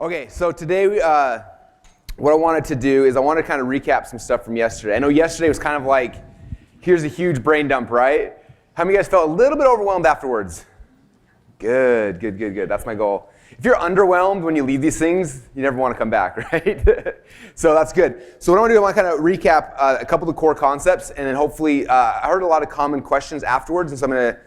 Okay, so today what I wanted to do is I wanted to kind of recap some stuff from yesterday. I know yesterday was kind of like, here's a huge brain dump, right? How many of you guys felt a little bit overwhelmed afterwards? Good. That's my goal. If you're underwhelmed when you leave these things, you never want to come back, right? So that's good. So what I want to do, I want to kind of recap a couple of the core concepts, and then hopefully, I heard a lot of common questions afterwards, and so I'm going to,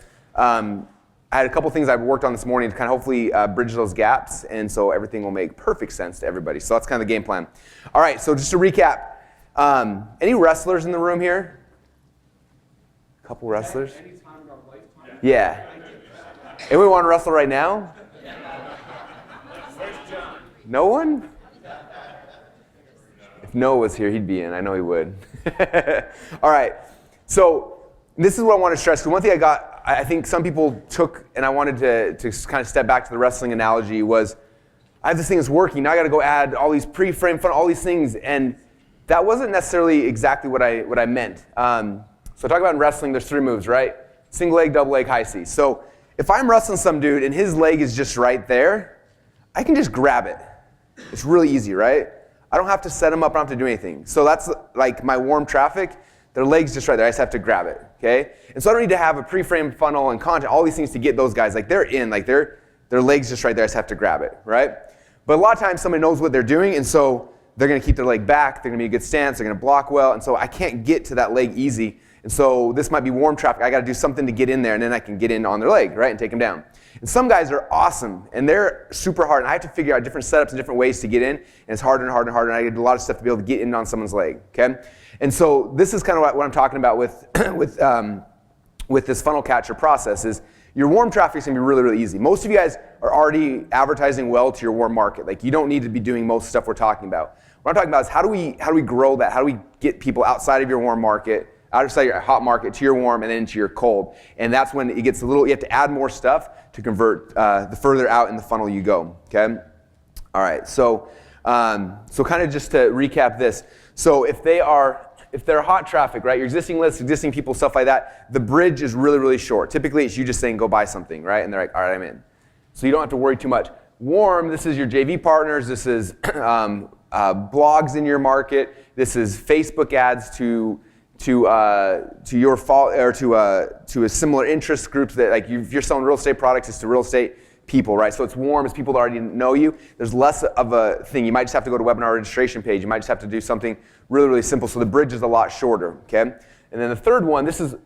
I had a couple things I've worked on this morning to kind of hopefully bridge those gaps, and so everything will make perfect sense to everybody. So that's kind of the game plan. All right, so just to recap, any wrestlers in the room here? A couple wrestlers? Yeah. Anyone want to wrestle right now? No one? If Noah was here, he'd be in. I know he would. All right. So this is what I want to stress. Because one thing I think some people took, and I wanted to kind of step back to the wrestling analogy, was I have this thing that's working. Now I got to go add all these pre-frame fun, all these things, and that wasn't necessarily exactly what I meant. So I talk about in wrestling, there's 3 moves, right? Single leg, double leg, high C. So if I'm wrestling some dude and his leg is just right there, I can just grab it. It's really easy, right? I don't have to set him up, I don't have to do anything. So that's like my warm traffic. Their leg's just right there. I just have to grab it, okay? And so I don't need to have a pre-framed funnel and content, all these things to get those guys. Like they're in, like their leg's just right there. I just have to grab it, right? But a lot of times somebody knows what they're doing, and so they're going to keep their leg back. They're going to be a good stance. They're going to block well, and so I can't get to that leg easy. And so this might be warm traffic. I got to do something to get in there, and then I can get in on their leg, right, and take them down. And some guys are awesome, and they're super hard. And I have to figure out different setups and different ways to get in, and it's harder and harder and harder. And I do a lot of stuff to be able to get in on someone's leg, okay? And so this is kind of what I'm talking about with this funnel catcher process is your warm traffic is going to be really, really easy. Most of you guys are already advertising well to your warm market. Like you don't need to be doing most stuff we're talking about. What I'm talking about is how do we grow that? How do we get people outside of your warm market, outside your hot market to your warm and then to your cold? And that's when it gets a little, you have to add more stuff to convert the further out in the funnel you go, okay? All right, so kind of just to recap this. So if they're hot traffic, right, your existing lists, existing people, stuff like that, the bridge is really, really short. Typically, it's you just saying, go buy something, right? And they're like, all right, I'm in. So you don't have to worry too much. Warm, this is your JV partners. This is blogs in your market. This is Facebook ads to your or to a similar interest groups that like if you're selling real estate products, it's to real estate people, right? So it's warm, it's people that already know you. There's less of a thing. You might just have to go to a webinar registration page. You might just have to do something really, really simple. So the bridge is a lot shorter, okay? And then the third one, this is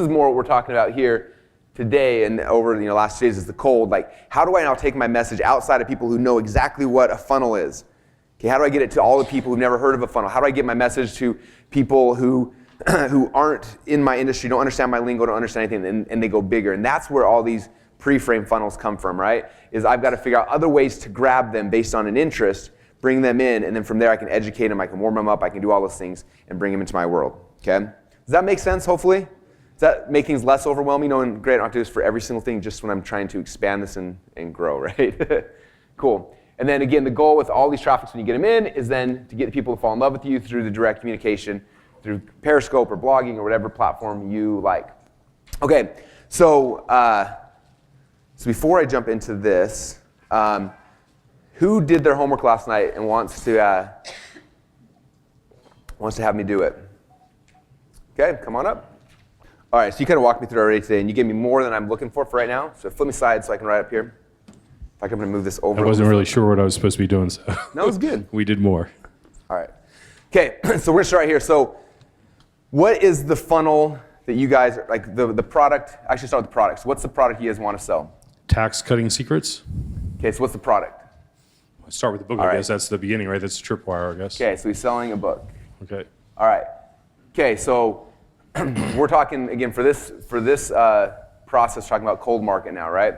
more what we're talking about here today and over the last 2 days is the cold. Like, how do I now take my message outside of people who know exactly what a funnel is? Okay, how do I get it to all the people who've never heard of a funnel? How do I get my message to people who aren't in my industry, don't understand my lingo, don't understand anything, and they go bigger? And that's where all these pre-frame funnels come from, right? Is I've got to figure out other ways to grab them based on an interest, bring them in, and then from there I can educate them, I can warm them up, I can do all those things and bring them into my world, okay? Does that make sense, hopefully? Does that make things less overwhelming? Knowing, great, I don't have to do this for every single thing, just when I'm trying to expand this and grow, right? Cool. And then again, the goal with all these traffics when you get them in is then to get people to fall in love with you through the direct communication, through Periscope or blogging or whatever platform you like. Okay, so before I jump into this, who did their homework last night and wants to have me do it? Okay, come on up. All right, so you kind of walked me through already today, and you gave me more than I'm looking for right now. So flip me side so I can write up here. If I'm going to move this over. I wasn't really sure what I was supposed to be doing, so. No, it was good. We did more. All right. Okay, so we're going to start right here. So what is the funnel that you guys, like the product, I should start with the products. What's the product you guys want to sell? Tax cutting secrets. Okay, so what's the product? I'll start with the book, All I right. guess. That's the beginning, right? That's the tripwire, I guess. Okay, so he's selling a book. Okay. All right. Okay, so we're talking, again, for this process, talking about cold market now, right?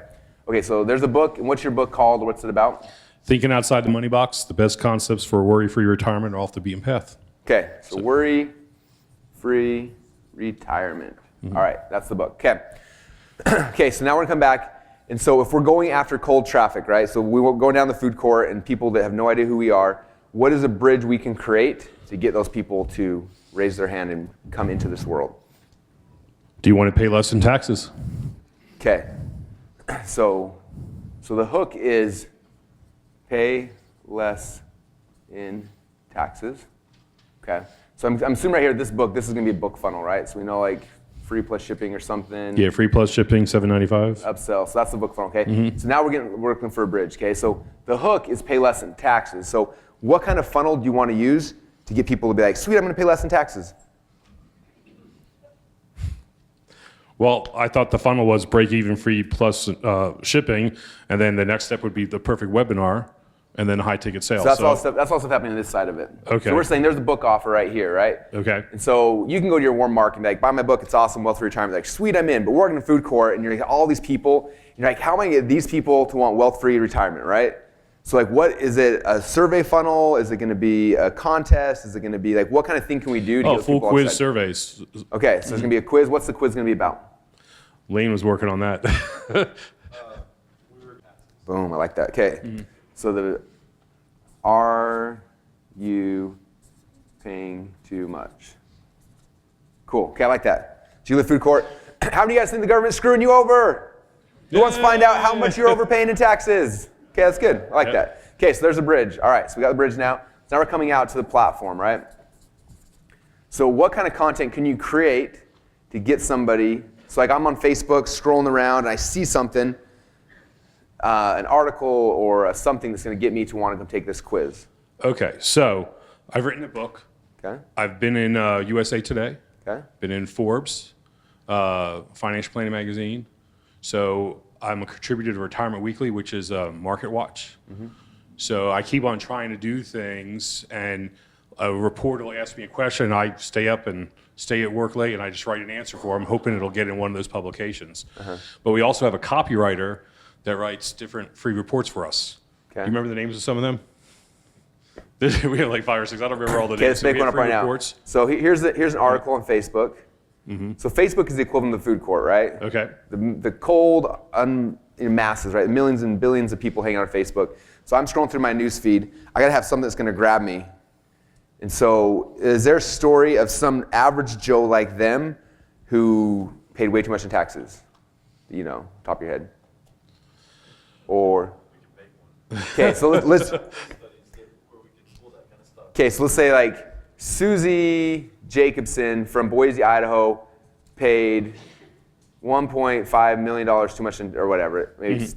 Okay, so there's a book, and what's your book called, or what's it about? Thinking Outside the Money Box, the best concepts for a worry-free retirement are off the beaten path. Okay, so worry-free retirement. Mm-hmm. All right, that's the book. Okay. Okay, so now we're going to come back. And so if we're going after cold traffic, right, so we will go down the food court and people that have no idea who we are, what is a bridge we can create to get those people to raise their hand and come into this world? Do you want to pay less in taxes? Okay. So the hook is pay less in taxes. Okay. So I'm assuming right here, this book, this is going to be a book funnel, right? So we know like free plus shipping or something. Yeah, free plus shipping, $7.95. Upsell. So that's the book funnel, okay? So now we're looking for a bridge, okay? So the hook is pay less in taxes. So what kind of funnel do you want to use to get people to be like, sweet, I'm going to pay less in taxes? Well, I thought the funnel was break even free plus shipping, and then the next step would be the perfect webinar, and then high ticket sales. So that's all stuff happening on this side of it. Okay. So we're saying there's a book offer right here, right? Okay. And so you can go to your warm market and be like, buy my book, it's awesome, wealth for retirement. Like, sweet, I'm in. But we're working in food court, and you're like, all these people, and you're like, how am I going to get these people to want wealth-free retirement, right? So like, what is it? A survey funnel? Is it going to be a contest? Is it going to be like, what kind of thing can we do to get full people quiz outside? surveys. Okay, so there's going to be a quiz. What's the quiz going to be about? Lane was working on that. Boom, I like that. Okay, so are you paying too much? Cool, okay, I like that. Julie Food Court, how many of you guys think the government's screwing you over? Who wants to find out how much you're overpaying in taxes? Okay, that's good, I like that. Okay, so there's a bridge. All right, so we got the bridge now. So now we're coming out to the platform, right? So what kind of content can you create to get somebody, so like I'm on Facebook scrolling around and I see something, an article or something that's going to get me to want to come take this quiz. Okay, so I've written a book. Okay. I've been in USA Today. Okay. Been in Forbes, Financial Planning Magazine. So I'm a contributor to Retirement Weekly, which is Market Watch. So I keep on trying to do things, and a reporter will ask me a question, and I stay up and stay at work late, and I just write an answer for them, hoping it'll get in one of those publications. But we also have a copywriter that writes different free reports for us. Okay. You remember the names of some of them? We have like 5 or 6. I don't remember all the Okay, names. let's make we one have up right free now. reports. So here's an article on Facebook. So Facebook is the equivalent of the food court, right? Okay. The cold masses, right? Millions and billions of people hanging out on Facebook. So I'm scrolling through my news feed. I gotta have something that's gonna grab me. And so is there a story of some average Joe like them who paid way too much in taxes? You know, top of your head. Or, okay, so let's okay, so let's say like Susie Jacobson from Boise, Idaho, paid $1.5 million too much, or whatever. Maybe it's,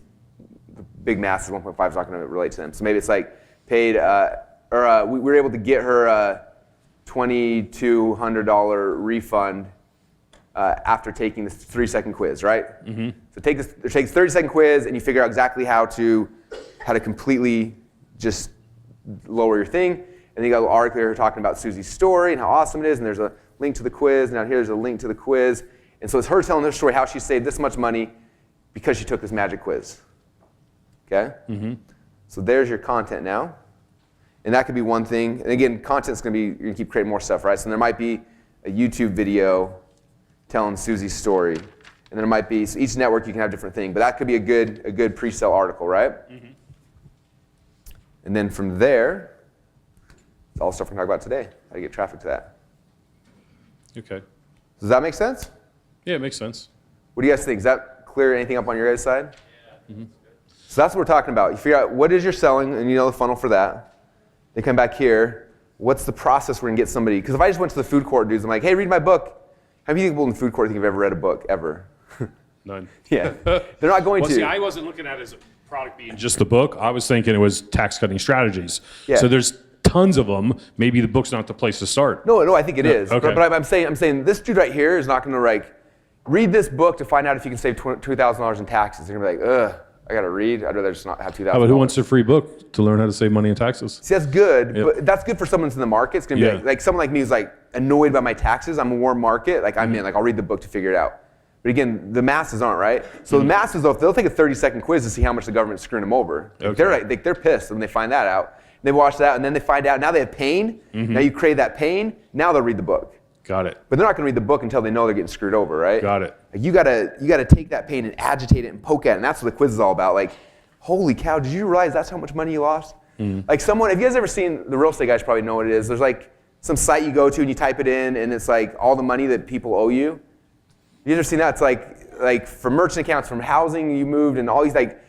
the big mass is 1.5 is not going to relate to them. So maybe it's like paid, we were able to get her a $2,200 refund after taking this 3-second quiz, right? So it takes a 30-second quiz, and you figure out exactly how to completely just lower your thing. And then you got a little article here talking about Susie's story and how awesome it is, and there's a link to the quiz, and down here's a link to the quiz. And so it's her telling her story, how she saved this much money because she took this magic quiz. Okay? So there's your content now. And that could be one thing. And again, content's going to be, you're going to keep creating more stuff, right? So there might be a YouTube video telling Susie's story. And there might be, so each network you can have a different thing, but that could be a good pre-sale article, right? And then from there, it's all the stuff we're going to talk about today, how to get traffic to that. Okay. Does that make sense? Yeah, it makes sense. What do you guys think? Does that clear anything up on your guys' side? Yeah. So that's what we're talking about. You figure out what is you're selling, and you know the funnel for that. They come back here. What's the process we're going to get somebody? Because if I just went to the food court dudes, I'm like, hey, read my book. How many people in the food court think have ever read a book, ever? None. Yeah. They're not going Well, to. see, I wasn't looking at it as a product being just the book. I was thinking it was tax cutting strategies. Yeah. So there's tons of them. Maybe the book's not the place to start. No, I think it is. Okay. But I'm saying this dude right here is not going to like read this book to find out if you can save $2,000 in taxes. They're going to be like, ugh, I got to read. I'd rather just not have $2,000. But who wants a free book to learn how to save money in taxes? See, that's good, Yep. but that's good for someone that's in the market. It's going to be like someone like me who's like annoyed by my taxes. I'm a warm market. Like I'm in. Like I'll read the book to figure it out. But again, the masses aren't, right? So the masses, though, if they'll take a 30-second quiz to see how much the government's screwing them over, like they're pissed when they find that out. They watch that, and then they find out now they have pain. Now you crave that pain. Now they'll read the book. Got it. But they're not going to read the book until they know they're getting screwed over, right? Got it. Like you gotta take that pain and agitate it and poke at it, and that's what the quiz is all about. Like, holy cow, did you realize that's how much money you lost? Like someone, have you guys ever seen, the real estate guys probably know what it is. There's like some site you go to and you type it in, and it's like all the money that people owe you. You ever seen that? It's like from merchant accounts, from housing you moved, and all these like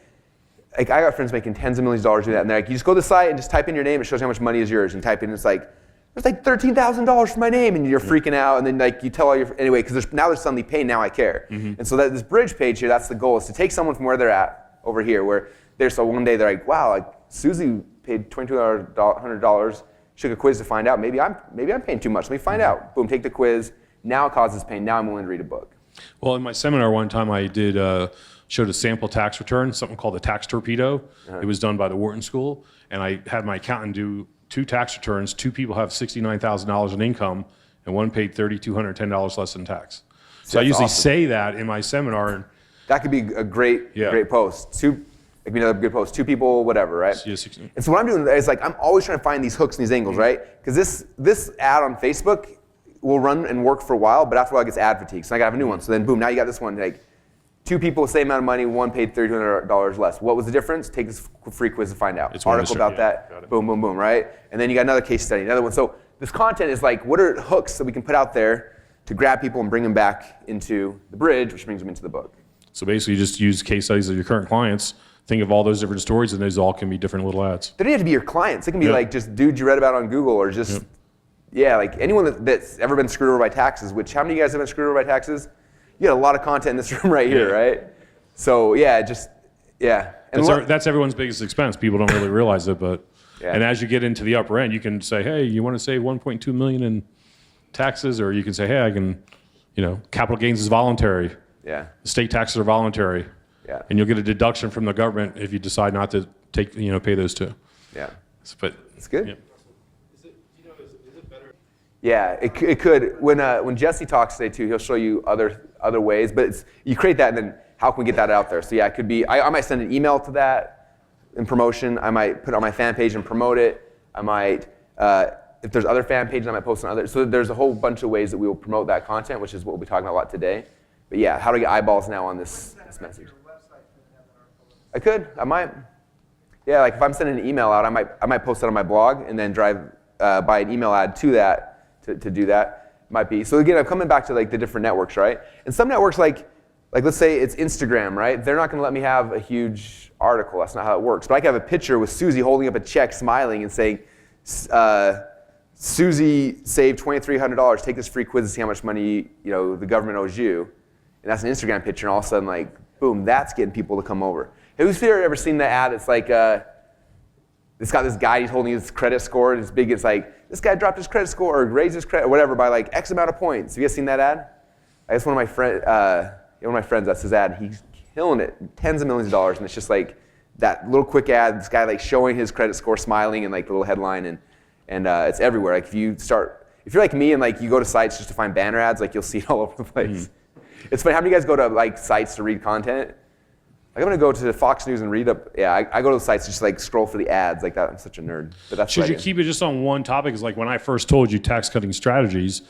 like I got friends making tens of millions of dollars doing that, and they're like, you just go to the site and just type in your name, it shows you how much money is yours, and you type in, it's like, there's like $13,000 for my name, and you're freaking out, and then like you tell all your, anyway, because now they're suddenly paying, now I care. And so that this bridge page here, that's the goal, is to take someone from where they're at over here, where so one day they're like, wow, like Susie paid $2,200, she took a quiz to find out, maybe I'm paying too much, let me find out. Boom, take the quiz, now it causes pain, now I'm willing to read a book. Well, in my seminar one time, I did showed a sample tax return, something called the tax torpedo. It was done by the Wharton School, and I had my accountant do 2 tax returns. 2 people have $69,000 in income, and one paid $3,210 less in tax. So I usually say that in my seminar. And that could be a great post. It could be another good post. 2 people, whatever, right? Yeah, and so what I'm doing is like I'm always trying to find these hooks and these angles, right? Because this ad on Facebook will run and work for a while, but after a while it gets ad fatigue. So I gotta have a new one. So then boom, now you got this one, like 2 people, same amount of money, one paid $3,200 less. What was the difference? Take this free quiz to find out. It's article about that, boom, boom, boom, right? And then you got another case study, another one. So this content is like, what are hooks that we can put out there to grab people and bring them back into the bridge, which brings them into the book. So basically you just use case studies of your current clients, think of all those different stories, and those all can be different little ads. They don't have to be your clients. It can be like just dudes you read about on Google, or just, like anyone that's ever been screwed over by taxes, which how many of you guys have been screwed over by taxes? You got a lot of content in this room right here, right? So And that's everyone's biggest expense. People don't really realize it, but and as you get into the upper end, you can say, hey, you want to save 1.2 million in taxes, or you can say, hey, I can, capital gains is voluntary. Yeah. State taxes are voluntary. Yeah. And you'll get a deduction from the government if you decide not to take, pay those 2. Yeah. But it's good. Yeah. Yeah, it could. When Jesse talks today too, he'll show you other ways. But you create that, and then how can we get that out there? So yeah, it could be. I might send an email to that in promotion. I might put it on my fan page and promote it. I might, if there's other fan pages, I might post on others. So there's a whole bunch of ways that we will promote that content, which is what we'll be talking about a lot today. But yeah, how to get eyeballs now on this message? I could. I might. Yeah, like if I'm sending an email out, I might post it on my blog and then drive by an email ad to that. To do that might be. So again, I'm coming back to like the different networks, right? And some networks like let's say it's Instagram, right? They're not gonna let me have a huge article. That's not how it works. But I can have a picture with Susie holding up a check, smiling and saying, Susie saved $2,300. Take this free quiz to see how much money the government owes you. And that's an Instagram picture, and all of a sudden, like, boom, that's getting people to come over. Who's here ever seen the ad? It's like, it's got this guy, he's holding his credit score, and it's big, it's like, this guy dropped his credit score or raised his credit or whatever by like X amount of points. Have you guys seen that ad? I guess one of my friends, that's his ad. He's killing it, tens of millions of dollars, and it's just like that little quick ad, this guy like showing his credit score, smiling, and like the little headline, and it's everywhere. Like if you're like me and like you go to sites just to find banner ads, like you'll see it all over the place. It's funny, how many of you guys go to like sites to read content? Like I'm gonna go to Fox News and read up. Yeah, I go to the sites just like scroll for the ads like that. I'm such a nerd. But that's should you keep it just on one topic? Because like when I first told you tax cutting strategies,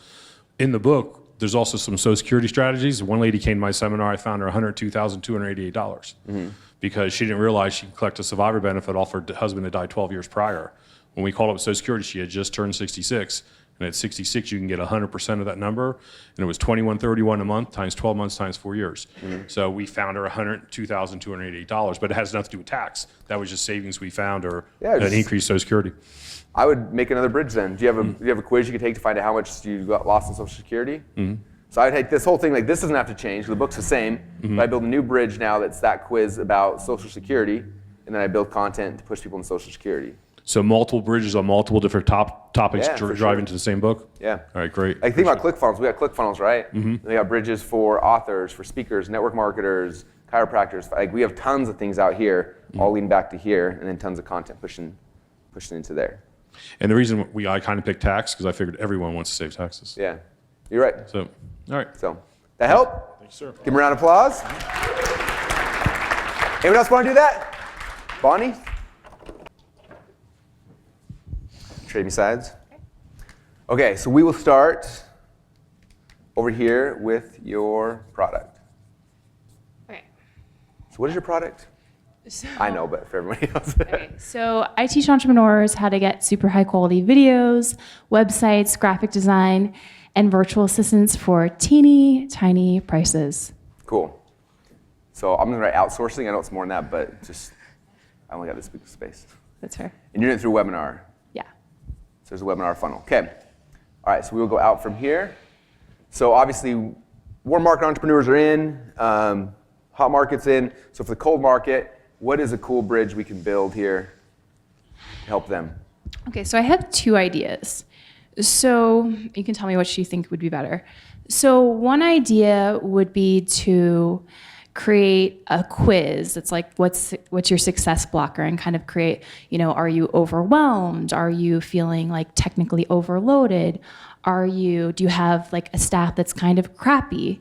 in the book there's also some Social Security strategies. One lady came to my seminar. I found her $102,288 because she didn't realize she could collect a survivor benefit off her husband that died 12 years prior. When we called up Social Security, she had just turned 66. And at 66, you can get 100% of that number. And it was $21.31 a month times 12 months times 4 years. So we found her $102,288, but it has nothing to do with tax. That was just savings we found or an increased Social Security. I would make another bridge then. Do you have a quiz you could take to find out how much you got lost in Social Security? So I would take this whole thing, like this doesn't have to change. The book's the same. But I build a new bridge now that's that quiz about Social Security. And then I build content to push people in Social Security. So multiple bridges on multiple different topics drive into the same book? Yeah. All right, great. Like think about ClickFunnels. We got ClickFunnels, right? We got bridges for authors, for speakers, network marketers, chiropractors. Like we have tons of things out here, all leading back to here, and then tons of content pushing into there. And the reason I kind of picked tax because I figured everyone wants to save taxes. Yeah, you're right. So, all right. So, that help? Thanks, sir. Give him a round of applause. Anyone else want to do that? Bonnie? Trade me sides. Okay, so we will start over here with your product. Okay. So what is your product? So, I know, but for everybody else. okay, so I teach entrepreneurs how to get super high quality videos, websites, graphic design, and virtual assistants for teeny tiny prices. Cool. So I'm gonna write outsourcing. I know it's more than that, but just I only got this big space. That's fair. And you're doing it through webinar. Yeah. So there's a webinar funnel. Okay. All right, so we will go out from here. So obviously, warm market entrepreneurs are in, hot market's in. So for the cold market, what is a cool bridge we can build here to help them? Okay, so I have 2 ideas. So you can tell me what you think would be better. So one idea would be to create a quiz that's like what's your success blocker, and kind of create, are you overwhelmed? Are you feeling like technically overloaded? Do you have like a staff that's kind of crappy?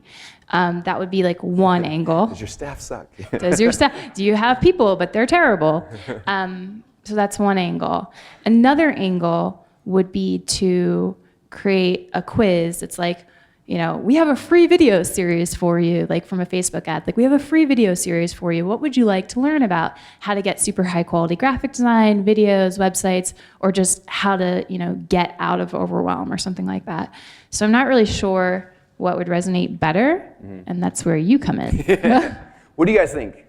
That would be like one angle. Does your staff suck? Does your staff, do you have people but they're terrible? So that's one angle. Another angle would be to create a quiz. It's like, we have a free video series for you, like from a Facebook ad. Like, we have a free video series for you. What would you like to learn about? How to get super high quality graphic design, videos, websites, or just how to, get out of overwhelm or something like that. So I'm not really sure what would resonate better, and that's where you come in. What do you guys think?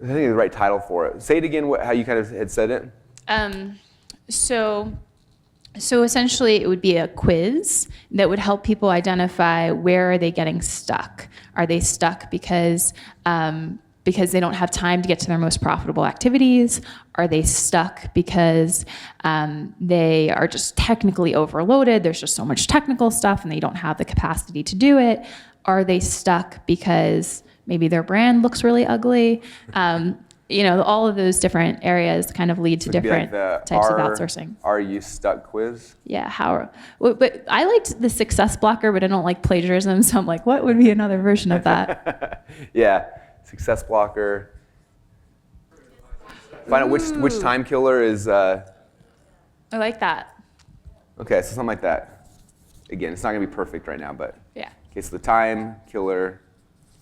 I think the right title for it. Say it again, how you kind of had said it. So essentially, it would be a quiz that would help people identify where are they getting stuck. Are they stuck because they don't have time to get to their most profitable activities? Are they stuck because they are just technically overloaded? There's just so much technical stuff and they don't have the capacity to do it. Are they stuck because maybe their brand looks really ugly? All of those different areas kind of lead to different types of outsourcing. Are you stuck quiz? Yeah, but I liked the success blocker, but I don't like plagiarism, so I'm like, what would be another version of that? Yeah, success blocker. Find out which time killer is. I like that. Okay, so something like that. Again, it's not gonna be perfect right now, but Yeah. okay. So the time killer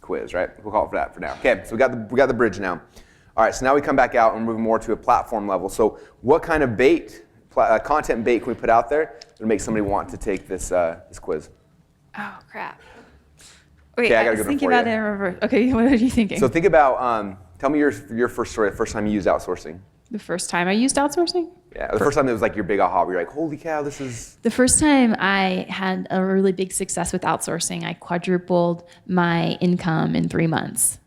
quiz, right? We'll call it for that for now. Okay, so we got the bridge now. All right, so now we come back out and move more to a platform level. So what kind of content bait can we put out there to make somebody want to take this quiz? Oh, crap. Wait, Okay, I gotta was go to thinking for about you. it in reverse. Okay, what are you thinking? So think about, tell me your first story, the first time you used outsourcing. The first time I used outsourcing? Yeah, the first time it was like your big aha, where you're like, holy cow, this is... The first time I had a really big success with outsourcing, I quadrupled my income in 3 months.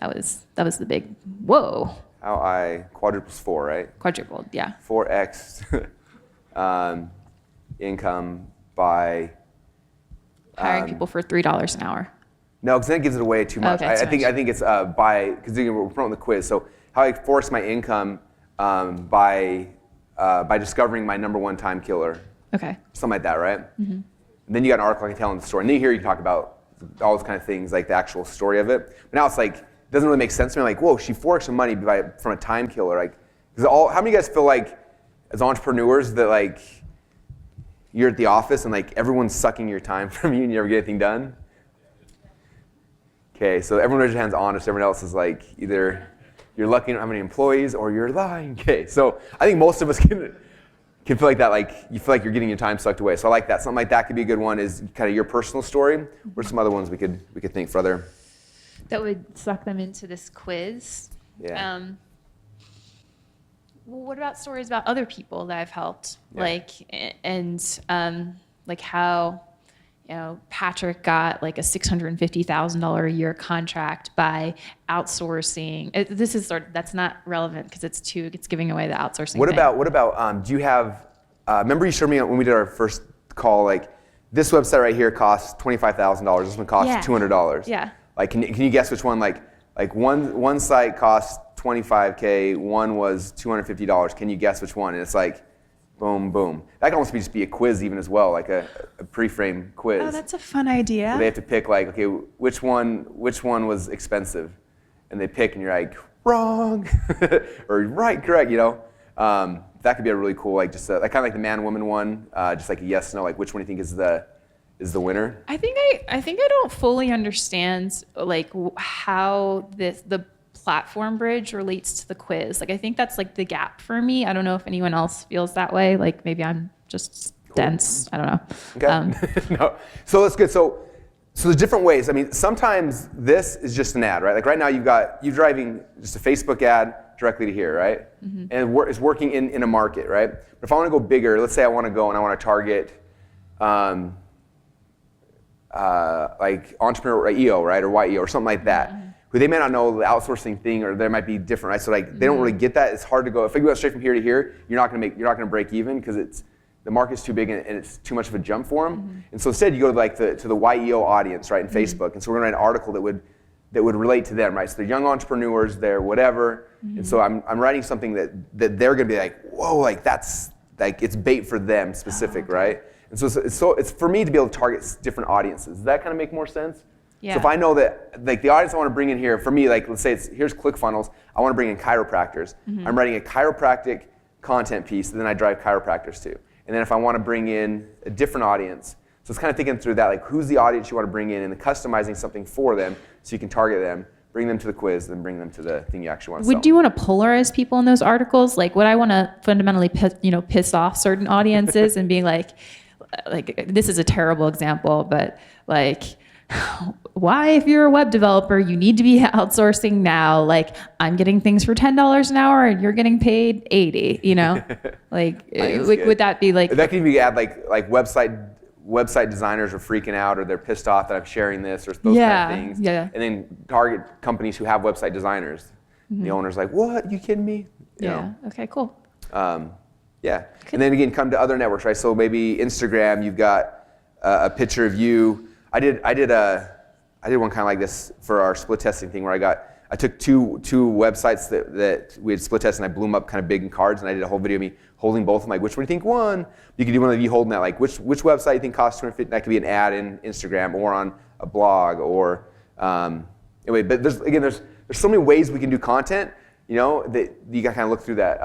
That was the big, whoa. How I quadruples 4, right? Quadrupled, yeah. 4x income by... Hiring people for $3 an hour. No, because then it gives it away too much. Okay, too much. I think it's because we're promoting the quiz. So how I forced my income by discovering my #1 time killer. Okay. Something like that, right? Mm-hmm. And then you got an article I can tell in the story. And then here you talk about all those kind of things, like the actual story of it. But now it's like, it doesn't really make sense to me. I'm like, whoa, she forked some money from a time killer. Like, how many of you guys feel like, as entrepreneurs, that like, you're at the office and like everyone's sucking your time from you and you never get anything done? Okay, so everyone raise your hands honest. Everyone else is like, either you're lucky you don't have any employees or you're lying. Okay, so I think most of us can feel like that, like you feel like you're getting your time sucked away. So I like that. Something like that could be a good one, is kind of your personal story. What are some other ones we could think for other? That would suck them into this quiz. Yeah. Well, what about stories about other people that I've helped? Yeah. Like how, Patrick got like a $650,000 a year contract by outsourcing. That's not relevant because it's giving away the outsourcing. What thing. about do you have? Remember you showed me when we did our first call, like this website right here costs $25,000. This one costs $200. Yeah. Like, can you guess which one? Like one site cost $25K, one was $250. Can you guess which one? And it's like, boom, boom. That can almost just be a quiz even as well, like a pre-framed quiz. Oh, that's a fun idea. They have to pick like, okay, which one was expensive, and they pick, and you're like, wrong, or right, correct. That could be a really cool, like just like kind of like the man-woman one, just like a yes/no, like which one do you think is the winner? I think I don't fully understand like how the platform bridge relates to the quiz. Like I think that's like the gap for me. I don't know if anyone else feels that way. Like maybe I'm just dense. I don't know. Okay. No. So that's good. So So there's different ways. I mean, sometimes this is just an ad, right? Like right now you're driving just a Facebook ad directly to here, right? And it's working in a market, right? But if I want to go bigger, let's say I want to go and I want to target like entrepreneur EO, right? Or YEO or something like that. Who they may not know the outsourcing thing, or there might be different, right? So like they don't really get that. It's hard to go. If I go straight from here to here, you're not gonna break even because the market's too big and it's too much of a jump for them. And so instead you go to like to the YEO audience, right, in Facebook. And so we're gonna write an article that would relate to them, right? So they're young entrepreneurs, they're whatever. And so I'm writing something that they're gonna be like, whoa, like that's like it's bait for them specific, right? And so it's for me to be able to target different audiences. Does that kind of make more sense? Yeah. So if I know that like the audience I want to bring in here, for me, like let's say here's ClickFunnels, I want to bring in chiropractors. I'm writing a chiropractic content piece that then I drive chiropractors to. And then if I want to bring in a different audience, so it's kind of thinking through that, like who's the audience you want to bring in and then customizing something for them so you can target them, bring them to the quiz, then bring them to the thing you actually want to sell. Would you want to polarize people in those articles? Like, would I want to fundamentally piss off certain audiences and being like this is a terrible example, but like, why, if you're a web developer, you need to be outsourcing now? Like, I'm getting things for $10 an hour and you're getting paid $80. You know, like, would that be like? That could be add like website designers are freaking out or they're pissed off that I'm sharing this or those kind of things. Yeah. And then target companies who have website designers. The owner's like, what? You kidding me? You know? Okay. Cool. Yeah. And then again, come to other networks, right? So maybe Instagram, you've got a picture of you. I did one kind of like this for our split testing thing where I took two websites that we had split tested and I blew them up kind of big in cards and I did a whole video of me holding both of them, like which one do you think won? You could do one of you holding that, like which website you think costs $250? That could be an ad in Instagram or on a blog or anyway. But there's so many ways we can do content, you know, that you got to kind of look through that.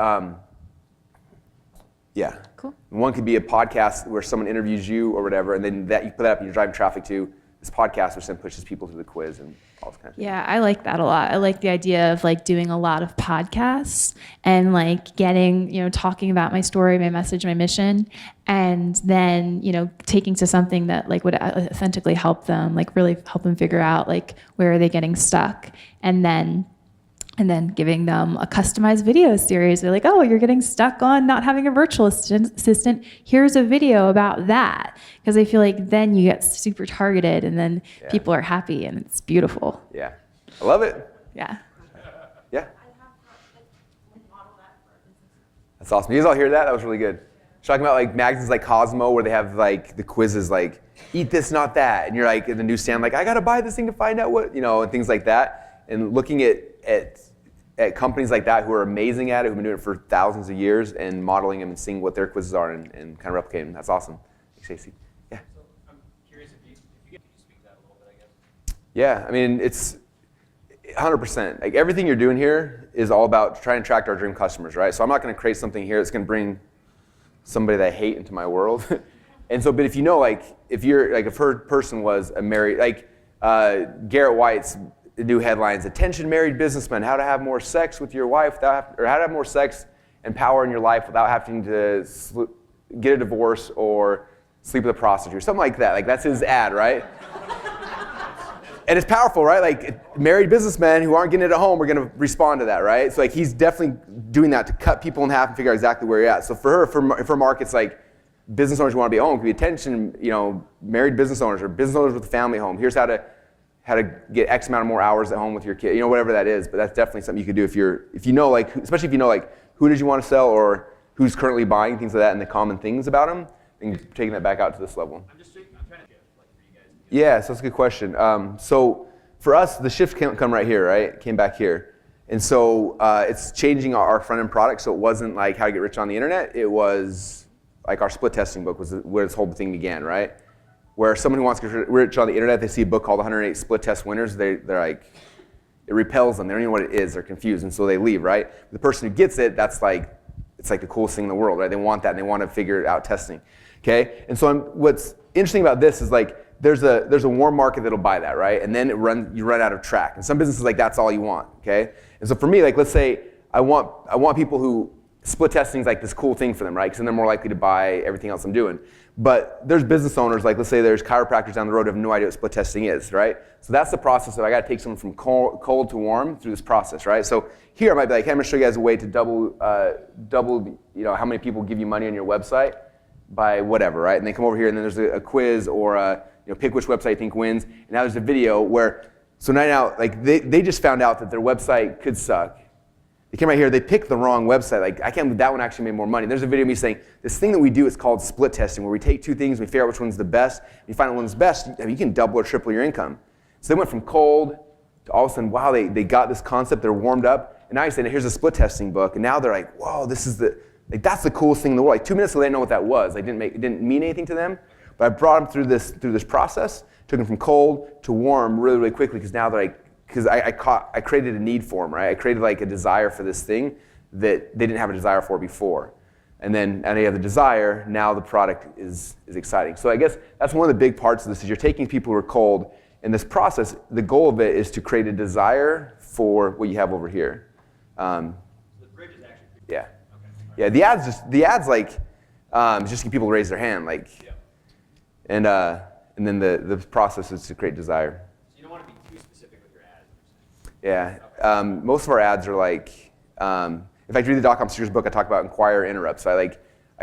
Yeah. Cool. One could be a podcast where someone interviews you or whatever, and then that you put that up and you're driving traffic to this podcast, which then pushes people to the quiz and all this kind of thing. Yeah, I like that a lot. I like the idea of like doing a lot of podcasts and like getting, talking about my story, my message, my mission, and then, taking to something that like would authentically help them, like really help them figure out like where are they getting stuck, and then giving them a customized video series. They're like, oh, you're getting stuck on not having a virtual assistant. Here's a video about that. Because I feel like then you get super targeted and then people are happy and it's beautiful. Yeah. I love it. Yeah. Yeah. That's awesome. You guys all hear that? That was really good. Talking about like magazines like Cosmo where they have like the quizzes like, eat this, not that. And you're like in the newsstand like, I got to buy this thing to find out what, and things like that. And looking at companies like that who are amazing at it, who've been doing it for thousands of years, and modeling them and seeing what their quizzes are and kind of replicating them. That's awesome. Thanks, Stacey. Yeah. So I'm curious if you could speak to that a little bit, I guess. Yeah, I mean, it's 100%. Like everything you're doing here is all about trying to attract our dream customers, right? So I'm not going to create something here that's going to bring somebody that I hate into my world. And so, but if you know, like, if her person was a married, like Garrett White's new headlines, attention married businessmen, how to have more sex with your wife, or how to have more sex and power in your life without having to get a divorce or sleep with a prostitute, something like that. Like that's his ad, right? And it's powerful, right? Like married businessmen who aren't getting it at home are gonna respond to that, right? So like he's definitely doing that to cut people in half and figure out exactly where you're at. So for her, for markets like business owners who want to be at home, could be attention, married business owners or business owners with a family home. Here's how to get X amount of more hours at home with your kid, whatever that is. But that's definitely something you could do if you know, like, especially if you know, like, who did you want to sell or who's currently buying, things like that, and the common things about them, and taking that back out to this level. I'm trying to get, like, for you guys. Yeah, so that's a good question. So for us, the shift come right here, right? It came back here. And so it's changing our front-end product, so it wasn't like how to get rich on the internet. It was like our split testing book was where this whole thing began, right? Where someone who wants to get rich on the internet, they see a book called 108 Split Test Winners, they're like, it repels them. They don't even know what it is. They're confused, and so they leave, right? The person who gets it, it's like the coolest thing in the world, right? They want that, and they want to figure it out testing, okay? And so what's interesting about this is like, there's a warm market that'll buy that, right? And then you run out of track. And some businesses, like, that's all you want, okay? And so for me, like, let's say I want people who split testing is like this cool thing for them, right? Because then they're more likely to buy everything else I'm doing. But there's business owners, like let's say there's chiropractors down the road who have no idea what split testing is, right? So that's the process that I got to take someone from cold to warm through this process, right? So here I might be like, hey, I'm going to show you guys a way to double, how many people give you money on your website by whatever, right? And they come over here, and then there's a quiz or pick which website you think wins. And now there's a video where, so now like they just found out that their website could suck. They came right here, they picked the wrong website. Like, I can't believe that one actually made more money. There's a video of me saying, this thing that we do is called split testing, where we take two things, we figure out which one's the best. When you find out one's best, you can double or triple your income. So they went from cold to all of a sudden, wow, they got this concept, they're warmed up. And now you're saying, here's a split testing book. And now they're like, whoa, this is that's the coolest thing in the world. Like 2 minutes ago, they didn't know what that was. Like, it didn't mean anything to them. But I brought them through this process, took them from cold to warm really, really quickly, because now they're like, because I created a need for them, right? I created like a desire for this thing that they didn't have a desire for before. And they have the desire, now the product is exciting. So I guess that's one of the big parts of this is you're taking people who are cold. In this process, the goal of it is to create a desire for what you have over here. The bridge is actually. Yeah. Okay. Yeah, the ads like just get people to raise their hand, like, yeah. And then the process is to create desire. So you don't want to be too specific with your ads. Yeah, most of our ads are like, in fact, read the .com Sears book, I talk about Inquirer interrupts. So I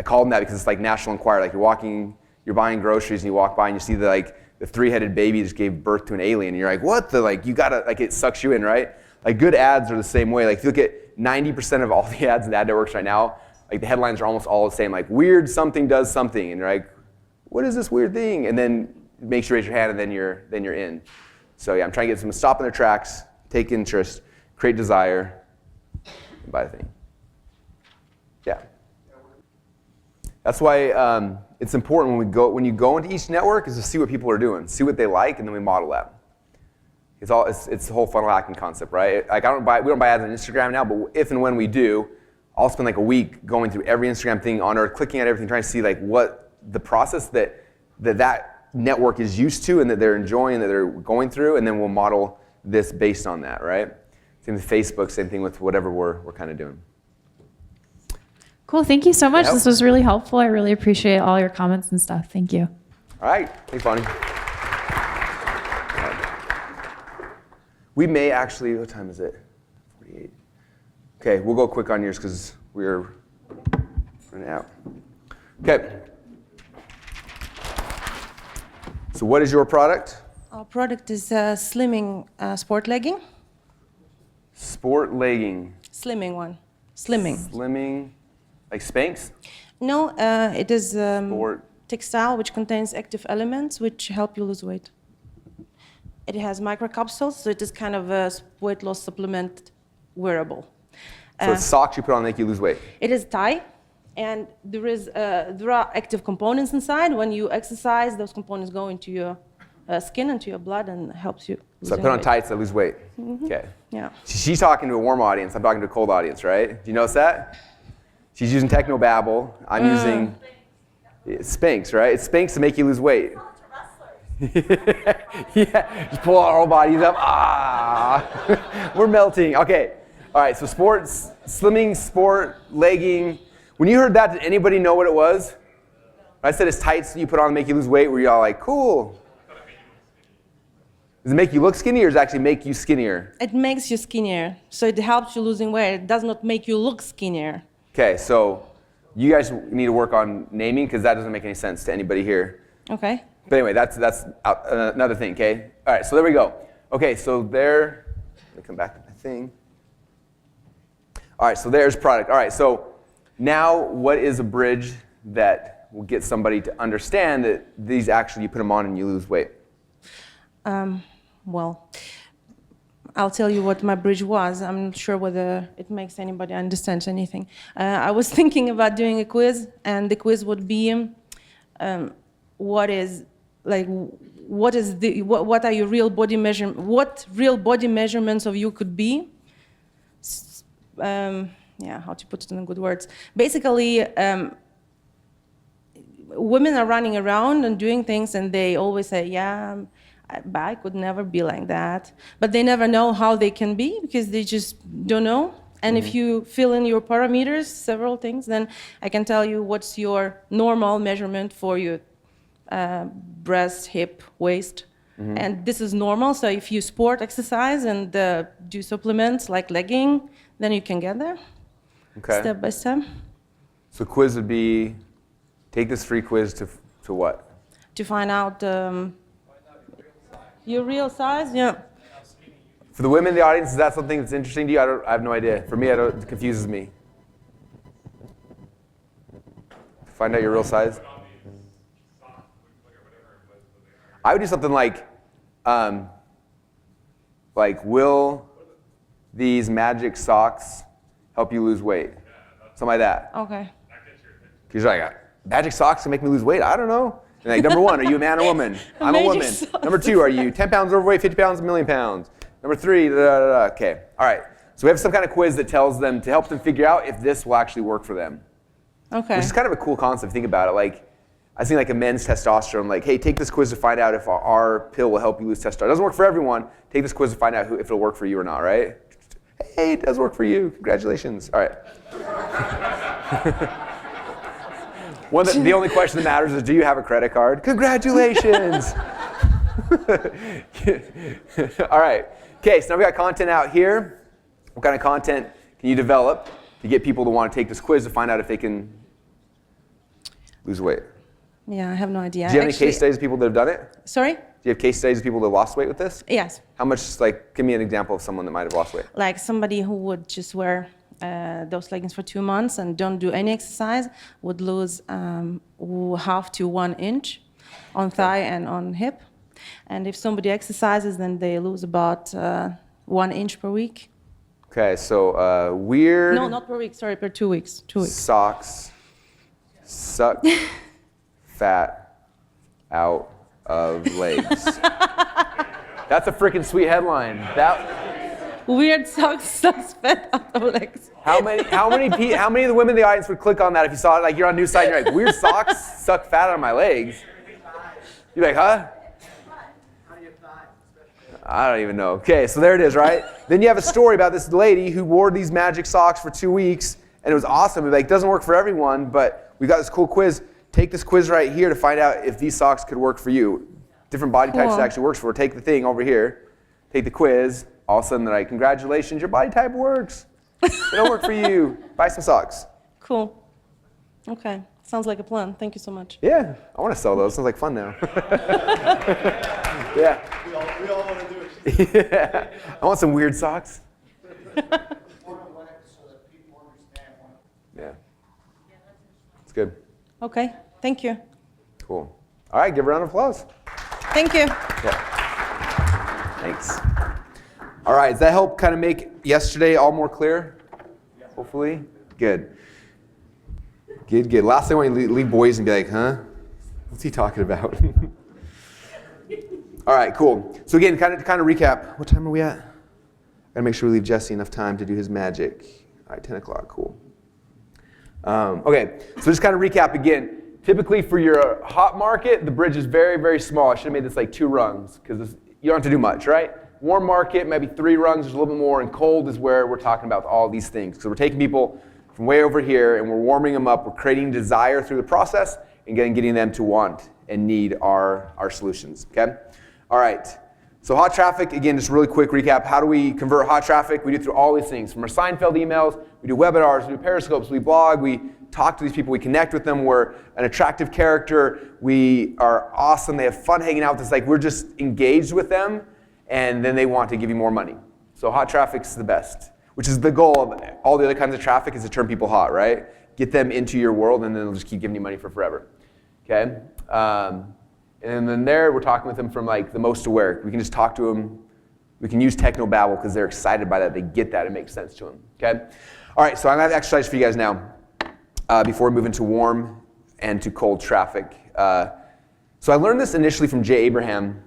call them that because it's like National Enquirer. Like you're buying groceries and you walk by and you see the three-headed baby just gave birth to an alien. And you're like, what you gotta, like it sucks you in, right? Like good ads are the same way. Like if you look at 90% of all the ads in the ad networks right now, like the headlines are almost all the same. Like weird something does something. And you're like, what is this weird thing? And then it makes you raise your hand and then you're in. So yeah, I'm trying to get them to stop in their tracks, take interest, create desire, and buy the thing. Yeah. That's why it's important when you go into each network is to see what people are doing, see what they like, and then we model that. It's the whole funnel hacking concept, right? Like we don't buy ads on Instagram now, but if and when we do, I'll spend like a week going through every Instagram thing on earth, clicking at everything, trying to see like what the process that network is used to and that they're enjoying, that they're going through, and then we'll model this based on that, right? Same with Facebook, same thing with whatever we're kind of doing. Cool. Thank you so much. Yep. This was really helpful. I really appreciate all your comments and stuff. Thank you. All right. Thanks, Bonnie. We may actually, what time is it? 48. Okay, we'll go quick on yours because we're running out. Okay. So what is your product? Our product is slimming sport legging. Sport legging. Slimming one. Slimming. Slimming, like Spanx? No, it is Sport. textile which contains active elements which help you lose weight. It has microcapsules, so it is kind of a weight loss supplement wearable. So it's socks you put on to make you lose weight. It is tie, and there are active components inside. When you exercise, those components go into your skin, into your blood, and helps you lose So I put on weight. tights, I lose weight. Okay. Yeah. She's talking to a warm audience. I'm talking to a cold audience, right? Do you notice that? She's using Technobabble. I'm using Spanx, right? It's Spanx to make you lose weight. Yeah, just pull our whole bodies up. Ah, we're melting. Okay. All right, so sports, slimming, sport, legging. When you heard that, did anybody know what it was? I said it's tights that you put on to make you lose weight. Were you all like, cool? Does it make you look skinny or does it actually make you skinnier? It makes you skinnier, so it helps you losing weight. It does not make you look skinnier. Okay, so you guys need to work on naming because that doesn't make any sense to anybody here. Okay. But anyway, that's another thing, okay? All right, so there we go. Okay, so there, let me come back to my thing. All right, so there's product. All right, so now what is a bridge that will get somebody to understand that these actually, you put them on and you lose weight? Well, I'll tell you what my bridge was. I'm not sure whether it makes anybody understand anything. I was thinking about doing a quiz, and the quiz would be, what are your real body what real body measurements of you could be? How to put it in good words. Basically, women are running around and doing things, and they always say, but I could never be like that. But they never know how they can be because they just don't know. And if you fill in your parameters, several things, then I can tell you what's your normal measurement for your breast, hip, waist. And this is normal. So if you sport, exercise, and do supplements like legging, then you can get there Okay. step by step. So quiz would be, take this free quiz to what? To find out your real size. Yeah. For the women in the audience, is that something that's interesting to you? I have no idea. For me, it confuses me. Find out your real size? I would do something like, will these magic socks help you lose weight? Something like that. Okay. Because you're like, magic socks can make me lose weight? I don't know. And like, number one, are you a man or woman? I'm a Magic woman. socks. Number two, are you 10 pounds overweight, 50 pounds, a million pounds? Number three, da, da, da, da. Okay. All right. So we have some kind of quiz that tells them to help them figure out if this will actually work for them. Okay. Which is kind of a cool concept. Think about it. Like, I think like a men's testosterone. Like, hey, take this quiz to find out if our pill will help you lose testosterone. It doesn't work for everyone. Take this quiz to find out if it'll work for you or not. Right? Hey, it does work for you. Congratulations. All right. The only question that matters is, do you have a credit card? Congratulations. All right. Okay, so now we got content out here. What kind of content can you develop to get people to want to take this quiz to find out if they can lose weight? Yeah, I have no idea. Do you have any case studies of people that have done it? Sorry? Do you have case studies of people that lost weight with this? Yes. How much, like, give me an example of someone that might have lost weight. Like somebody who would just wear those leggings for 2 months and don't do any exercise would lose half to 1 inch on thigh and on hip. And if somebody exercises, then they lose about 1 inch per week. Okay, so weird No, not per week, sorry, per 2 weeks. 2 weeks. socks suck fat out of legs. That's a freaking sweet headline. Weird socks sucks fat out of legs. How many of the women in the audience would click on that if you saw it? Like, you're on a news site and you're like, weird socks suck fat out of my legs. You're like, huh? I don't even know. Okay, so there it is, right? Then you have a story about this lady who wore these magic socks for 2 weeks, and it was awesome. It doesn't work for everyone, but we got this cool quiz. Take this quiz right here to find out if these socks could work for you. Different body types Cool. it actually works for. Take the thing over here, take the quiz. All of a sudden they're like, congratulations, your body type works. It'll work for you. Buy some socks. Cool. Okay, sounds like a plan. Thank you so much. Yeah, I want to sell those. Sounds like fun now. Yeah. We all want to do it. Yeah. I want some weird socks. Yeah. It's good. Okay, thank you. Cool. All right, give a round of applause. Thank you. Yeah. Thanks. All right, does that help kind of make yesterday all more clear? Hopefully? Good. Good. Last thing I want you to leave boys and be like, huh? What's he talking about? All right, cool. So again, kind of recap. What time are we at? Gotta make sure we leave Jesse enough time to do his magic. All right, 10 o'clock, cool. Okay, so just kind of recap again. Typically for your hot market, the bridge is very, very small. I should have made this like 2 rungs because you don't have to do much, right? Warm market, maybe 3 rungs, there's a little bit more, and cold is where we're talking about all these things. So we're taking people from way over here and we're warming them up, we're creating desire through the process and getting them to want and need our solutions, okay? All right, so hot traffic, again, just really quick recap. How do we convert hot traffic? We do it through all these things. From our Seinfeld emails, we do webinars, we do periscopes, we blog, we talk to these people, we connect with them, we're an attractive character, we are awesome, they have fun hanging out with us, like we're just engaged with them, and then they want to give you more money. So hot traffic's the best, which is the goal of all the other kinds of traffic is to turn people hot, right? Get them into your world and then they'll just keep giving you money for forever, okay? And then there, we're talking with them from like the most aware. We can just talk to them. We can use technobabble because they're excited by that. They get that. It makes sense to them, okay? All right, so I'm gonna have exercise for you guys now before we move into warm and to cold traffic. So I learned this initially from Jay Abraham.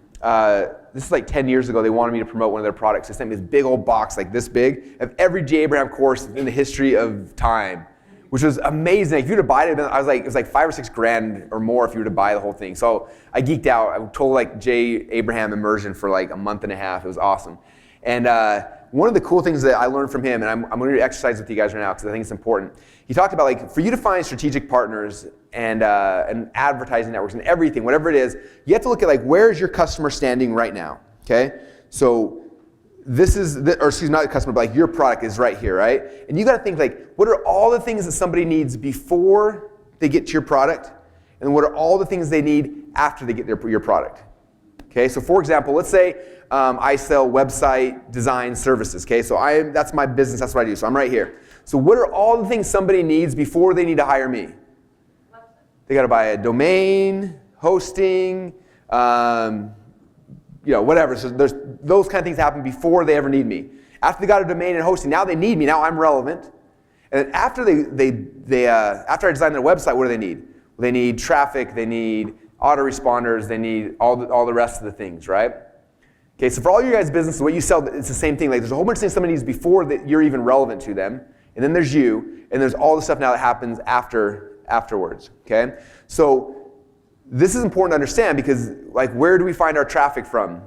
This is like 10 years ago. They wanted me to promote one of their products. They sent me this big old box like this big of every Jay Abraham course in the history of time, which was amazing. If you were to buy it, it was like $5 or $6 grand or more if you were to buy the whole thing. So I geeked out. I told like Jay Abraham immersion for like a month and a half. It was awesome. And one of the cool things that I learned from him, and I'm going to exercise with you guys right now because I think it's important. He talked about like for you to find strategic partners and advertising networks and everything, whatever it is, you have to look at like where is your customer standing right now, okay? So this is, or excuse me, not the customer, but like your product is right here, right? And you got to think like, what are all the things that somebody needs before they get to your product? And what are all the things they need after they get your product? Okay, so for example, let's say I sell website design services, okay? So that's my business, that's what I do, so I'm right here. So what are all the things somebody needs before they need to hire me? They gotta buy a domain, hosting, whatever. So there's those kind of things happen before they ever need me. After they got a domain and hosting, now they need me, now I'm relevant. And then after after I design their website, what do they need? Well, they need traffic, they need autoresponders, they need all the rest of the things, right? Okay, so for all your guys' businesses, what you sell, it's the same thing. Like there's a whole bunch of things somebody needs before that you're even relevant to them, and then there's you, and there's all the stuff now that happens afterwards. Okay, so this is important to understand because like where do we find our traffic from?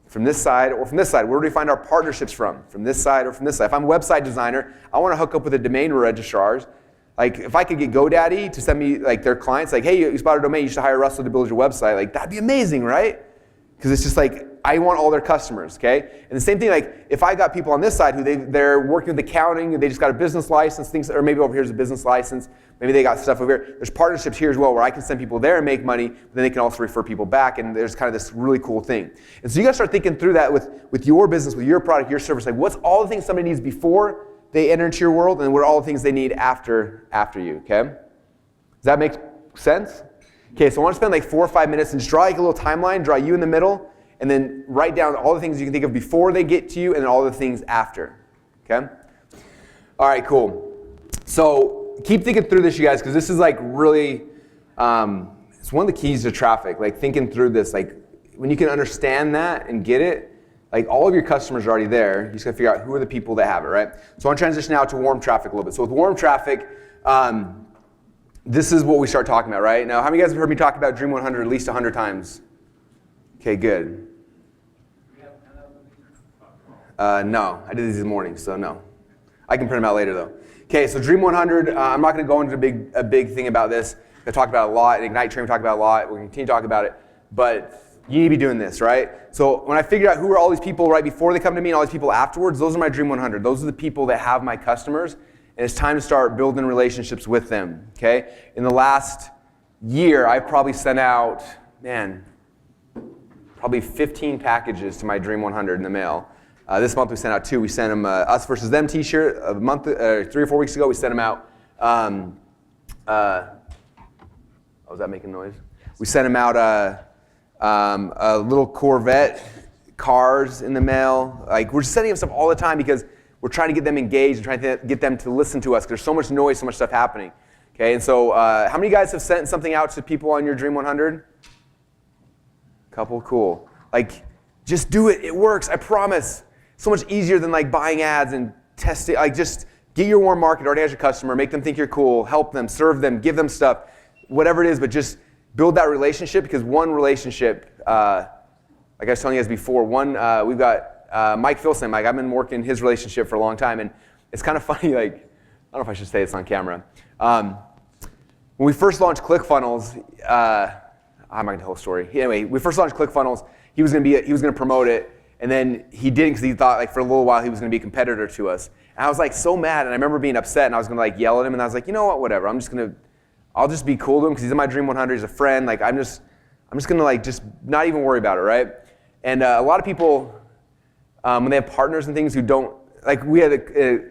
From this side or from this side? Where do we find our partnerships from? From this side or from this side? If I'm a website designer, I want to hook up with the domain registrars. Like if I could get GoDaddy to send me like their clients, like, hey, you bought a domain, you should hire Russell to build your website. Like that'd be amazing, right? Because it's just like I want all their customers, okay? And the same thing, like if I got people on this side who they're working with accounting, they just got a business license, things, or maybe over here's a business license, maybe they got stuff over here. There's partnerships here as well where I can send people there and make money, but then they can also refer people back, and there's kind of this really cool thing. And so you gotta start thinking through that with your business, with your product, your service. Like what's all the things somebody needs before they enter into your world, and what are all the things they need after you, okay? Does that make sense? Okay, so I want to spend like 4 or 5 minutes and just draw like a little timeline, draw you in the middle, and then write down all the things you can think of before they get to you and then all the things after, okay? All right, cool. So keep thinking through this, you guys, because this is like really, it's one of the keys to traffic, like thinking through this, like when you can understand that and get it, like all of your customers are already there. You just gotta figure out who are the people that have it, right? So I want to transition now to warm traffic a little bit. So with warm traffic, this is what we start talking about, right? Now, how many of you guys have heard me talk about Dream 100 at least 100 times? Okay, good. No, I did these this morning, so no. I can print them out later though. Okay, so Dream 100, I'm not gonna go into a big thing about this. I talked about it a lot, and Ignite Training we talked about it a lot. We're gonna continue to talk about it, but you need to be doing this, right? So when I figured out who are all these people right before they come to me and all these people afterwards, those are my Dream 100. Those are the people that have my customers, and it's time to start building relationships with them, okay? In the last year, I've probably sent out, probably 15 packages to my Dream 100 in the mail. This month we sent out 2. We sent them Us versus Them t-shirt a month, 3 or 4 weeks ago. We sent them out, was that making noise? We sent them out a little Corvette cars in the mail. Like we're sending them stuff all the time because we're trying to get them engaged and trying to get them to listen to us because there's so much noise, so much stuff happening. Okay, and so how many of you guys have sent something out to people on your Dream 100? Couple, cool. Like just do it, it works, I promise. So much easier than like buying ads and testing. Like just get your warm market, already has your customer, make them think you're cool, help them, serve them, give them stuff, whatever it is, but just build that relationship because one relationship, like I was telling you guys before, we've got Mike Filson. Mike, I've been working his relationship for a long time, and it's kind of funny, like, I don't know if I should say this on camera. When we first launched ClickFunnels, I'm not gonna tell the whole story. Anyway, we first launched ClickFunnels, he was gonna promote it, and then he didn't because he thought like for a little while he was gonna be a competitor to us. And I was like so mad, and I remember being upset, and I was gonna like yell at him, and I was like, you know what, whatever, I'll just be cool to him because he's in my Dream 100, he's a friend, like I'm just gonna like just not even worry about it, right? And a lot of people, when they have partners and things who don't, like we had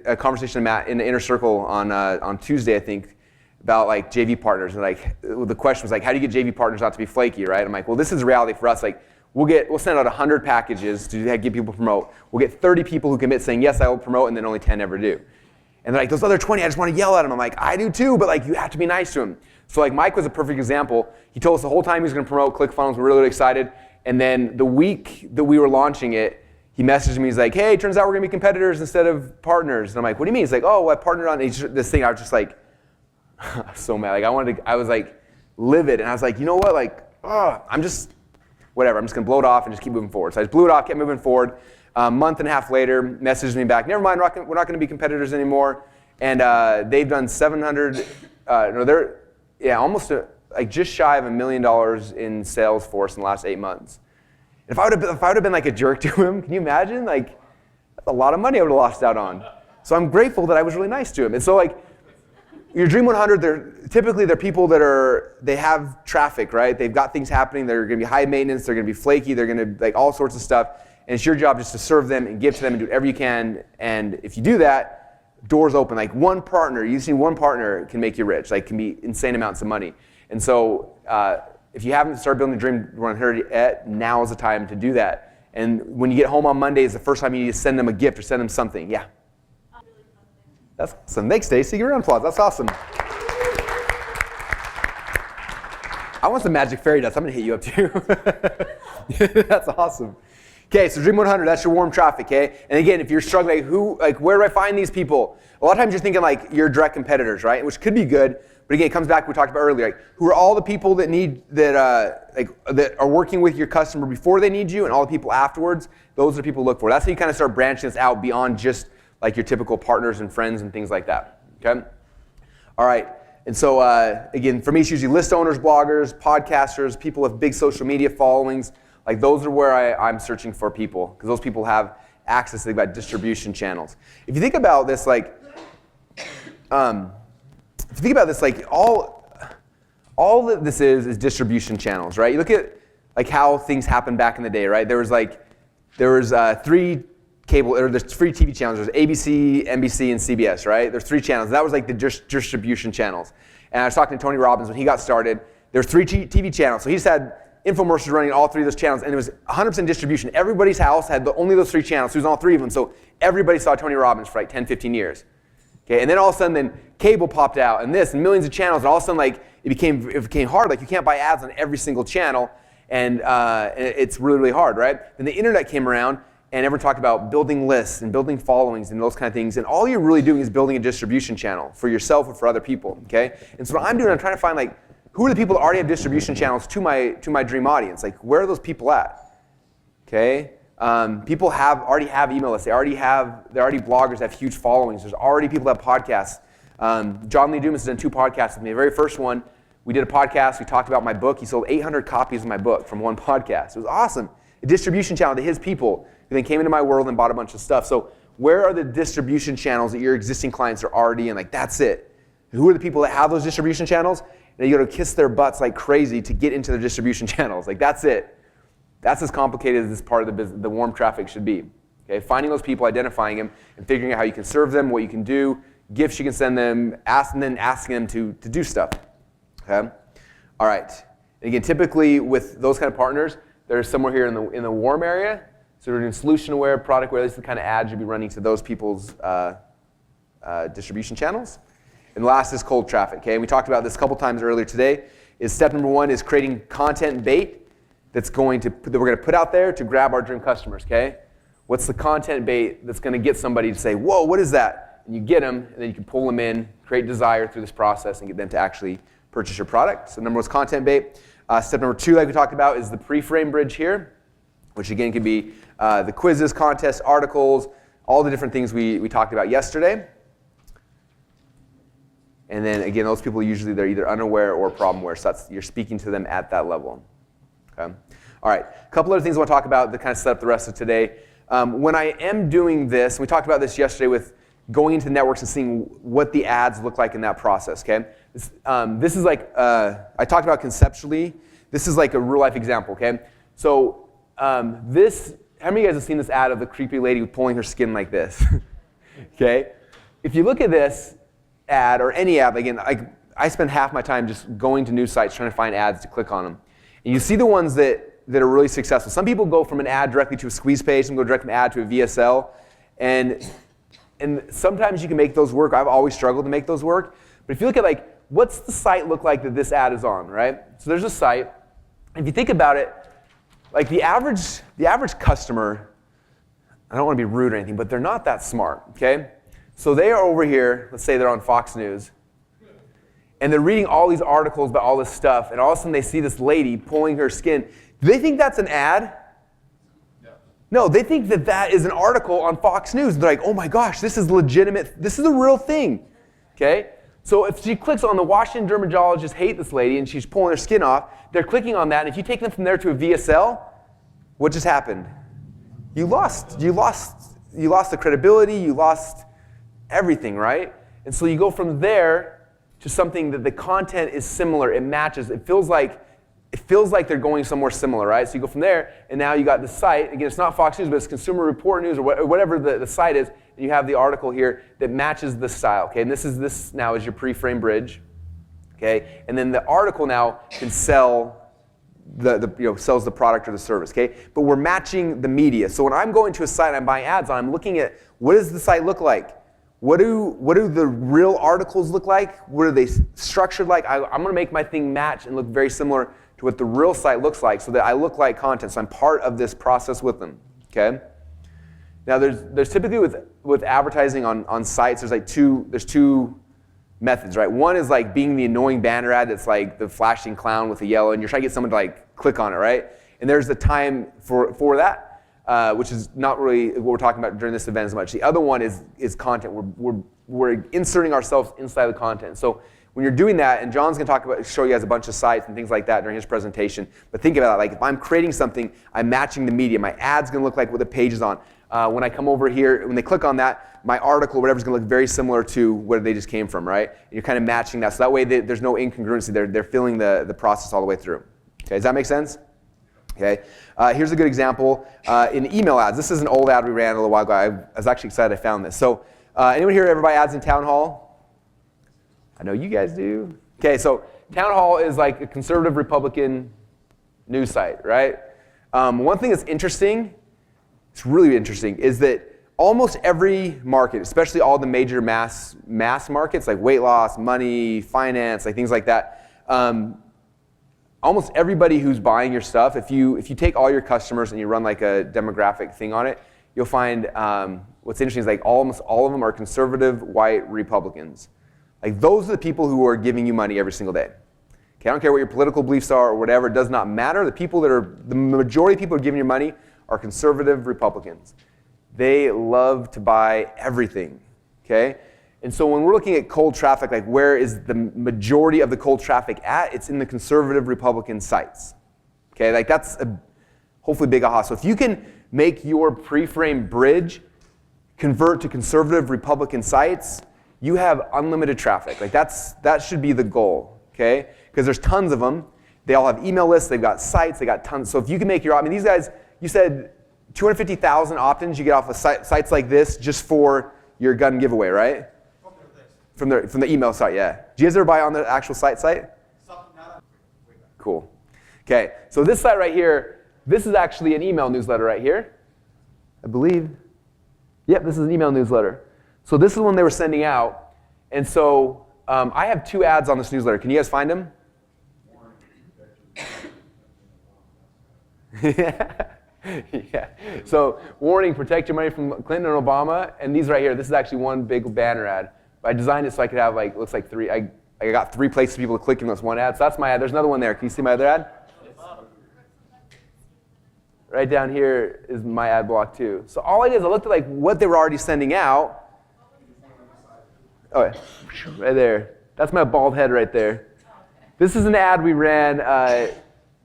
a conversation in the inner circle on Tuesday, I think, about like JV partners, and like the question was like, how do you get JV partners not to be flaky, right? I'm like, well, this is reality for us. Like we'll send out 100 packages to get people to promote. We'll get 30 people who commit saying yes, I will promote, and then only 10 ever do. And they're like, those other 20, I just want to yell at them. I'm like, I do too, but like you have to be nice to them. So like Mike was a perfect example. He told us the whole time he was going to promote ClickFunnels. We're really excited. And then the week that we were launching it, he messaged me. He's like, hey, turns out we're going to be competitors instead of partners. And I'm like, what do you mean? He's like, oh, I partnered on this thing. I was just like, so mad. Like I was like livid. And I was like, you know what? Like, I'm just, whatever. I'm just going to blow it off and just keep moving forward. So I just blew it off, kept moving forward. A month and a half later, messaged me back, never mind, we're not going to be competitors anymore. And they've done 700, they're almost like just shy of $1 million in Salesforce in the last 8 months. And if I would have been like a jerk to him, can you imagine? Like, that's a lot of money I would have lost out on. So I'm grateful that I was really nice to him. And so like, your Dream 100, they're people that they have traffic, right? They've got things happening. They're going to be high maintenance. They're going to be flaky. They're going to like all sorts of stuff. And it's your job just to serve them and give to them and do whatever you can. And if you do that, doors open. Like one partner, you see one partner can make you rich. Like can be insane amounts of money. And so if you haven't started building Dream 100 yet, now is the time to do that. And when you get home on Monday is the first time you need to send them a gift or send them something. Yeah. That's awesome. Thanks, Stacy. Give her a round of applause. That's awesome. I want some magic fairy dust. I'm going to hit you up too. That's awesome. Okay, so Dream 100, that's your warm traffic, okay? And again, if you're struggling, where do I find these people? A lot of times you're thinking like your direct competitors, right? Which could be good, but again, it comes back to what we talked about earlier. Like, who are all the people that are working with your customer before they need you, and all the people afterwards? Those are the people to look for. That's how you kind of start branching this out beyond just like your typical partners and friends and things like that, okay? All right, and so again, for me, it's usually list owners, bloggers, podcasters, people with big social media followings. Like those are where I'm searching for people, because those people have access to distribution channels. If you think about this, all that this is distribution channels, right? You look at like how things happened back in the day, right? There was three TV channels. There's ABC, NBC, and CBS, right? There's 3 channels. That was like the distribution channels. And I was talking to Tony Robbins when he got started. There's 3 TV channels. So he just had infomercials running all 3 of those channels, and it was 100% distribution. Everybody's house had only those 3 channels. He was on all 3 of them. So everybody saw Tony Robbins for like 10, 15 years. Okay, and then all of a sudden, cable popped out, and this, and millions of channels, and all of a sudden, like it became hard. Like you can't buy ads on every single channel, and it's really, really hard, right? Then the internet came around, and everyone talked about building lists and building followings and those kind of things. And all you're really doing is building a distribution channel for yourself or for other people. Okay, and so what I'm doing, I'm trying to find like who are the people that already have distribution channels to my dream audience. Like where are those people at? Okay. People already have email lists. They're already bloggers that have huge followings. There's already people that have podcasts. John Lee Dumas has done 2 podcasts with me. The very first one, we did a podcast. We talked about my book. He sold 800 copies of my book from one podcast. It was awesome. A distribution channel to his people who then came into my world and bought a bunch of stuff. So where are the distribution channels that your existing clients are already in? Like that's it. Who are the people that have those distribution channels? And you got to kiss their butts like crazy to get into their distribution channels. Like that's it. That's as complicated as this part of the business, the warm traffic should be. Okay, finding those people, identifying them, and figuring out how you can serve them, what you can do, gifts you can send them, and then asking them to do stuff. Okay, all right. And again, typically with those kind of partners, they're somewhere here in the warm area. So we're doing solution aware, product aware. This is the kind of ads you'll be running to those people's distribution channels. And last is cold traffic. Okay, and we talked about this a couple times earlier today. Step number 1 is creating content bait that we're going to put out there to grab our dream customers, okay? What's the content bait that's going to get somebody to say, whoa, what is that? And you get them, and then you can pull them in, create desire through this process, and get them to actually purchase your product. So number 1 is content bait. Step number 2, like we talked about, is the pre-frame bridge here, which again can be the quizzes, contests, articles, all the different things we talked about yesterday. And then again, those people usually they're either unaware or problem aware, so you're speaking to them at that level. Okay. All right, a couple other things I want to talk about that kind of set up the rest of today. When I am doing this, we talked about this yesterday with going into networks and seeing what the ads look like in that process, okay? This is like, I talked about conceptually. This is like a real life example, okay? So how many of you guys have seen this ad of the creepy lady pulling her skin like this? Okay? If you look at this ad, or any ad, again, I spend half my time just going to news sites trying to find ads to click on them. And you see the ones that are really successful. Some people go from an ad directly to a squeeze page, some go direct from an ad to a VSL. And sometimes you can make those work. I've always struggled to make those work. But if you look at like, what's the site look like that this ad is on, right? So there's a site. If you think about it, like the average customer, I don't want to be rude or anything, but they're not that smart, okay? So they are over here, let's say they're on Fox News, and they're reading all these articles about all this stuff, and all of a sudden they see this lady pulling her skin. Do they think that's an ad? No, they think that that is an article on Fox News. They're like, oh my gosh, this is legitimate. This is a real thing, okay? So if she clicks on the Washington dermatologists hate this lady and she's pulling her skin off, they're clicking on that. And if you take them from there to a VSL, what just happened? You lost the credibility. You lost everything, right? And so you go from there to something that the content is similar. It matches. It feels like they're going somewhere similar, right? So you go from there, and now you got the site. Again, it's not Fox News, but it's Consumer Report News or whatever the site is. And you have the article here that matches the style, okay? And this now is your pre-frame bridge, okay? And then the article now can sell sells the product or the service, okay? But we're matching the media. So when I'm going to a site and I'm buying ads on, I'm looking at what does the site look like? What do the real articles look like? What are they structured like? I'm going to make my thing match and look very similar to what the real site looks like so that I look like content. So I'm part of this process with them, okay? Now there's typically with advertising on sites, there's two methods, right? One is like being the annoying banner ad that's like the flashing clown with the yellow, and you're trying to get someone to like click on it, right? And there's the time for that, which is not really what we're talking about during this event as much. The other one is content. We're inserting ourselves inside the content. So when you're doing that, and John's going to show you guys a bunch of sites and things like that during his presentation, but think about it, like if I'm creating something, I'm matching the media. My ad's going to look like what the page is on. When I come over here, when they click on that, my article or whatever is going to look very similar to where they just came from, right? And you're kind of matching that. So that way there's no incongruency. They're feeling the process all the way through. Okay, does that make sense? Okay. Here's a good example. In email ads, this is an old ad we ran a little while ago. I was actually excited I found this. So anyone here ever buy ads in Town Hall? I know you guys do. Okay, so Town Hall is like a conservative Republican news site, right? One thing that's interesting, it's really interesting, is that almost every market, especially all the major mass markets like weight loss, money, finance, like things like that, almost everybody who's buying your stuff, if you take all your customers and you run like a demographic thing on it, you'll find what's interesting is like almost all of them are conservative white Republicans. Like those are the people who are giving you money every single day. Okay, I don't care what your political beliefs are or whatever, it does not matter. The majority of people who are giving you money are conservative Republicans. They love to buy everything, okay? And so when we're looking at cold traffic, like where is the majority of the cold traffic at? It's in the conservative Republican sites, okay? Like that's a hopefully big aha. So if you can make your pre-frame bridge convert to conservative Republican sites, you have unlimited traffic. Like that should be the goal, okay? Because there's tons of them. They all have email lists, they've got sites, they got tons. So if you can make these guys, you said 250,000 opt-ins you get off of sites like this just for your gun giveaway, right? From the email site, yeah. Do you guys ever buy on the actual site? Cool. Okay, so this site right here, this is actually an email newsletter right here, I believe. Yep, this is an email newsletter. So this is one they were sending out. And so I have 2 ads on this newsletter. Can you guys find them? Yeah. So warning, protect your money from Clinton and Obama. And these right here, this is actually one big banner ad. I designed it so I could have looks like 3. I got 3 places for people to click in this one ad. So that's my ad. There's another one there. Can you see my other ad? Right down here is my ad block too. So all I did is I looked at what they were already sending out. Oh, yeah. Right there. That's my bald head right there. This is an ad we ran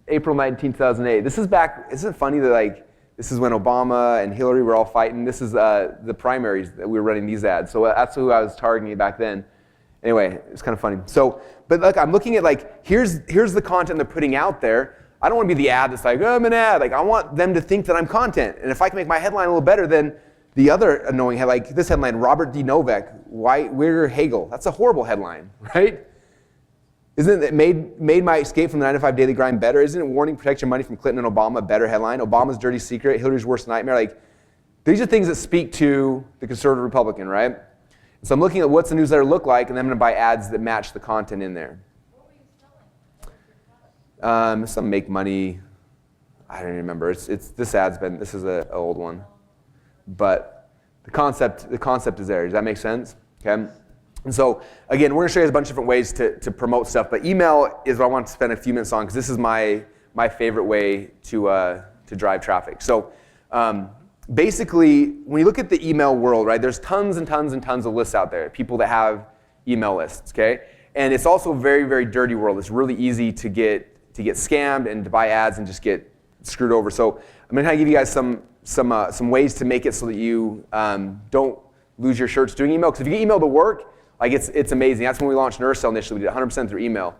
April 19, 2008. This is back, isn't it funny that this is when Obama and Hillary were all fighting? This is the primaries that we were running these ads. So that's who I was targeting back then. Anyway, it's kind of funny. So, but look, I'm looking at here's the content they're putting out there. I don't want to be the ad that's like, oh, I'm an ad. I want them to think that I'm content. And if I can make my headline a little better than the other annoying headline, like this headline, Robert D. Novak, Where Hagel. That's a horrible headline, right? Isn't it made my escape from the 9 to 5 daily grind better? Isn't it warning, protect your money from Clinton and Obama a better headline? Obama's dirty secret, Hillary's worst nightmare. These are things that speak to the conservative Republican, right? So I'm looking at what's the newsletter look like, and then I'm going to buy ads that match the content in there. What were you selling? Some make money. I don't even remember. This is an old one, but the concept is there. Does that make sense? Okay. And so again, we're going to show you a bunch of different ways to promote stuff, but email is what I want to spend a few minutes on because this is my favorite way to drive traffic. So basically, when you look at the email world, right, there's tons and tons and tons of lists out there, people that have email lists, okay? And it's also a very, very dirty world. It's really easy to get scammed and to buy ads and just get screwed over. So I'm gonna kind of give you guys some ways to make it so that you don't lose your shirts doing email. Because if you get email to work, like it's amazing. That's when we launched NurseCell initially. We did 100% through email.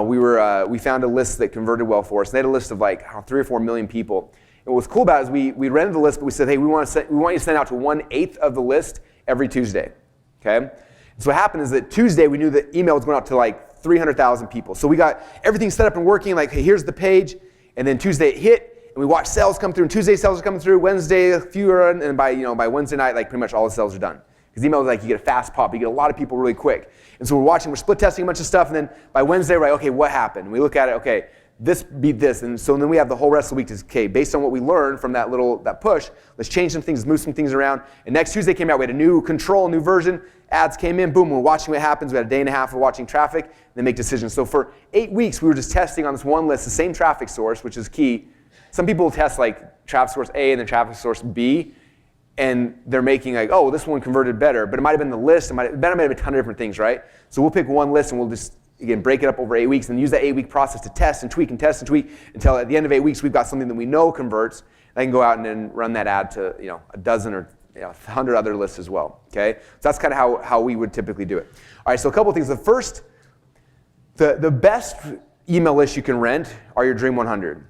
We found a list that converted well for us. They had a list of like 3 or 4 million people. And what was cool about it is we rented the list, but we said, hey, we want you to send out to 1/8 of the list every Tuesday, okay? So what happened is that Tuesday, we knew that email was going out to like 300,000 people. So we got everything set up and working, like, hey, here's the page. And then Tuesday it hit, and we watched sales come through, and Tuesday sales are coming through, Wednesday a few are, and by Wednesday night, like pretty much all the sales are done. Because email is like, you get a fast pop, you get a lot of people really quick. And so we're split testing a bunch of stuff, and then by Wednesday, we're like, okay, what happened? And we look at it, okay, this beat this, and so then we have the whole rest of the week to, okay, based on what we learned from that push, let's change some things, move some things around. And next Tuesday came out, we had a new control, new version, ads came in, boom, we're watching what happens. We had a day and a half of watching traffic, and then make decisions. So for 8 weeks, we were just testing on this one list, the same traffic source, which is key. Some people will test like traffic source A and then traffic source B, and they're making like, oh, well, this one converted better, but it might have been the list, it might have been a ton of different things, right? So we'll pick one list and we'll just, again, break it up over 8 weeks and use that 8-week process to test and tweak and test and tweak until at the end of 8 weeks we've got something that we know converts, and I can go out and then run that ad to a dozen or 100 other lists as well, okay? So that's kind of how we would typically do it. All right, so a couple of things. The first, the best email list you can rent are your Dream 100.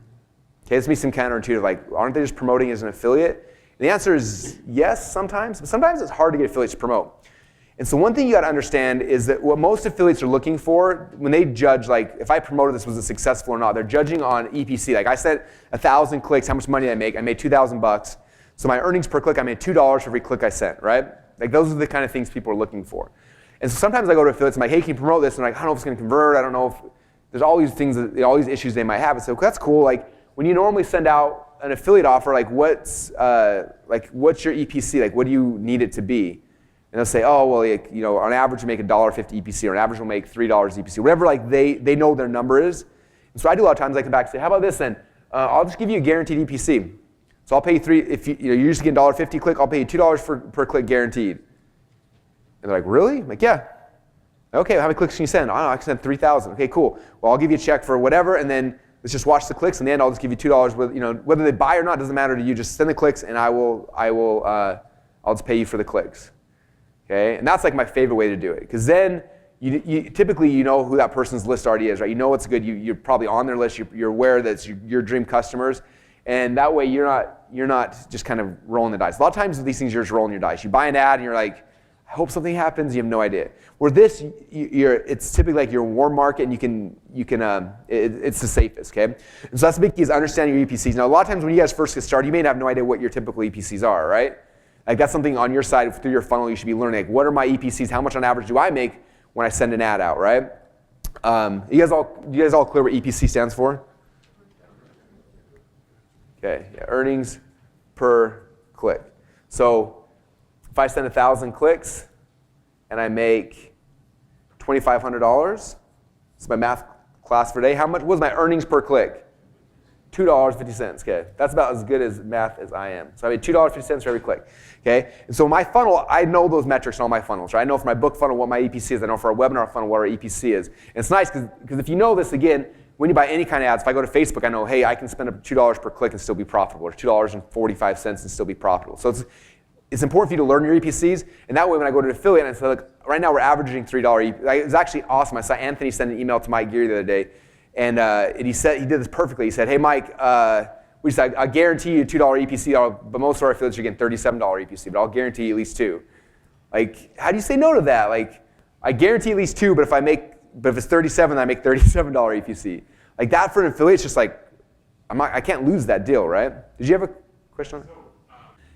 Okay, this may seem counterintuitive, like, aren't they just promoting as an affiliate? And the answer is yes, sometimes, but sometimes it's hard to get affiliates to promote. And so one thing you gotta understand is that what most affiliates are looking for, when they judge, like, if I promoted this, was it successful or not, they're judging on EPC. Like, I sent 1,000 clicks, how much money did I make? I made $2,000. So my earnings per click, I made $2 for every click I sent, right? Like, those are the kind of things people are looking for. And so sometimes I go to affiliates, I'm like, hey, can you promote this? And I'm like, I don't know if it's gonna convert, I don't know if, there's all these things, all these issues they might have. And so that's cool. Like, when you normally send out an affiliate offer, like what's your EPC? Like, what do you need it to be? And they'll say, oh, well, on average we make $1.50 EPC, or on average we'll make $3 EPC, whatever like they know their number is. And so I do a lot of times I come back and say, how about this then? I'll just give you a guaranteed EPC. So I'll pay you if you're used to get $1.50 click, I'll pay you $2 per click guaranteed. And they're like, really? I'm like, yeah. Okay, how many clicks can you send? I don't know, I can send 3,000. Okay, cool. Well, I'll give you a check for whatever, and then let's just watch the clicks. In the end, I'll just give you $2. Whether they buy or not doesn't matter to you. Just send the clicks, and I'll just pay you for the clicks. Okay, and that's like my favorite way to do it, because then you typically you know who that person's list already is, right? You know what's good. You're probably on their list. You're aware that it's your dream customers, and that way you're not just kind of rolling the dice. A lot of times with these things, you're just rolling your dice. You buy an ad, and you're like, I hope something happens. You have no idea. Where this, it's typically like your warm market, and it's the safest, okay? And so that's the big key, is understanding your EPCs. Now, a lot of times when you guys first get started, you may have no idea what your typical EPCs are, right? Like, that's something on your side through your funnel you should be learning. Like, what are my EPCs? How much on average do I make when I send an ad out, right? You guys all clear what EPC stands for? Okay, yeah, earnings per click. So if I send 1,000 clicks and I make $2,500, it's my math class for today. How much was my earnings per click? $2.50, okay? That's about as good as math as I am. So I made $2.50 for every click, okay? And so my funnel, I know those metrics in all my funnels, right? I know for my book funnel what my EPC is. I know for our webinar funnel what our EPC is. And it's nice because if you know this, again, when you buy any kind of ads, if I go to Facebook, I know, hey, I can spend up $2 per click and still be profitable, or $2.45 and still be profitable. So it's important for you to learn your EPCs, and that way when I go to an affiliate and I say, look, right now we're averaging $3 EPC. It was actually awesome. I saw Anthony send an email to Mike Geary the other day, and he did this perfectly. He said, hey, Mike, I guarantee you $2 EPC, but most of our affiliates are getting $37 EPC, but I'll guarantee you at least $2. Like, how do you say no to that? Like, I guarantee at least $2, but if it's 37, I make $37 EPC. Like, that for an affiliate, it's just like, I can't lose that deal, right? Did you have a question on that?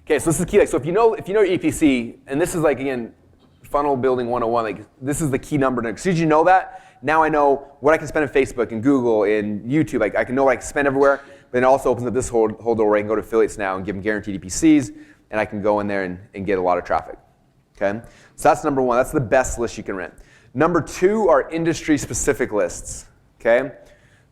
Okay, so this is key. Like, so if you know your EPC, and this is like, again, funnel building 101, like, this is the key number. As soon as you know that, now I know what I can spend on Facebook and Google and YouTube. Like, I can know what I can spend everywhere, but then it also opens up this whole door where I can go to affiliates now and give them guaranteed EPCs, and I can go in there and get a lot of traffic, okay? So that's number one. That's the best list you can rent. Number two are industry-specific lists, okay?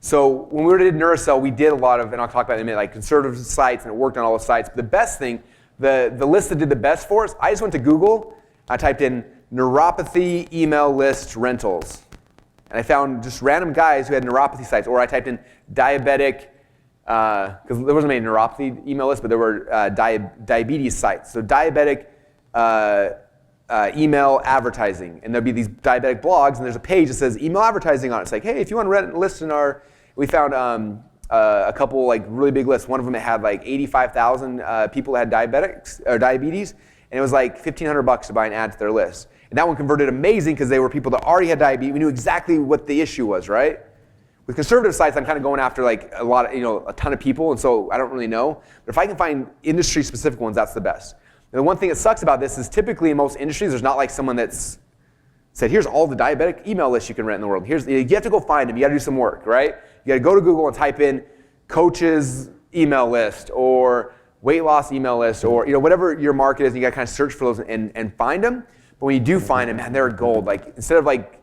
So when we did NurseCell, we did a lot of, and I'll talk about it in a minute, like conservative sites, and it worked on all the sites. But the best thing the list that did the best for us, I just went to Google, I typed in neuropathy email list rentals. And I found just random guys who had neuropathy sites, or I typed in diabetic, because there wasn't many neuropathy email lists, but there were diabetes sites. So diabetic email advertising. And there'd be these diabetic blogs, and there's a page that says email advertising on it. It's like, hey, if you want to rent a list in our, we found a couple like really big lists. One of them had like 85,000 people that had diabetes, and it was like $1,500 to buy an ad to their list. And that one converted amazing because they were people that already had diabetes. We knew exactly what the issue was, right? With conservative sites, I'm kind of going after like a lot of, a ton of people, and so I don't really know. But if I can find industry-specific ones, that's the best. And the one thing that sucks about this is typically in most industries, there's not like someone that's said, here's all the diabetic email lists you can rent in the world. You have to go find them. You got to do some work, right? You got to go to Google and type in coaches email list or weight loss email list or whatever your market is. You got to kind of search for those and find them. But when you do find them, man, they're gold. Like instead of like,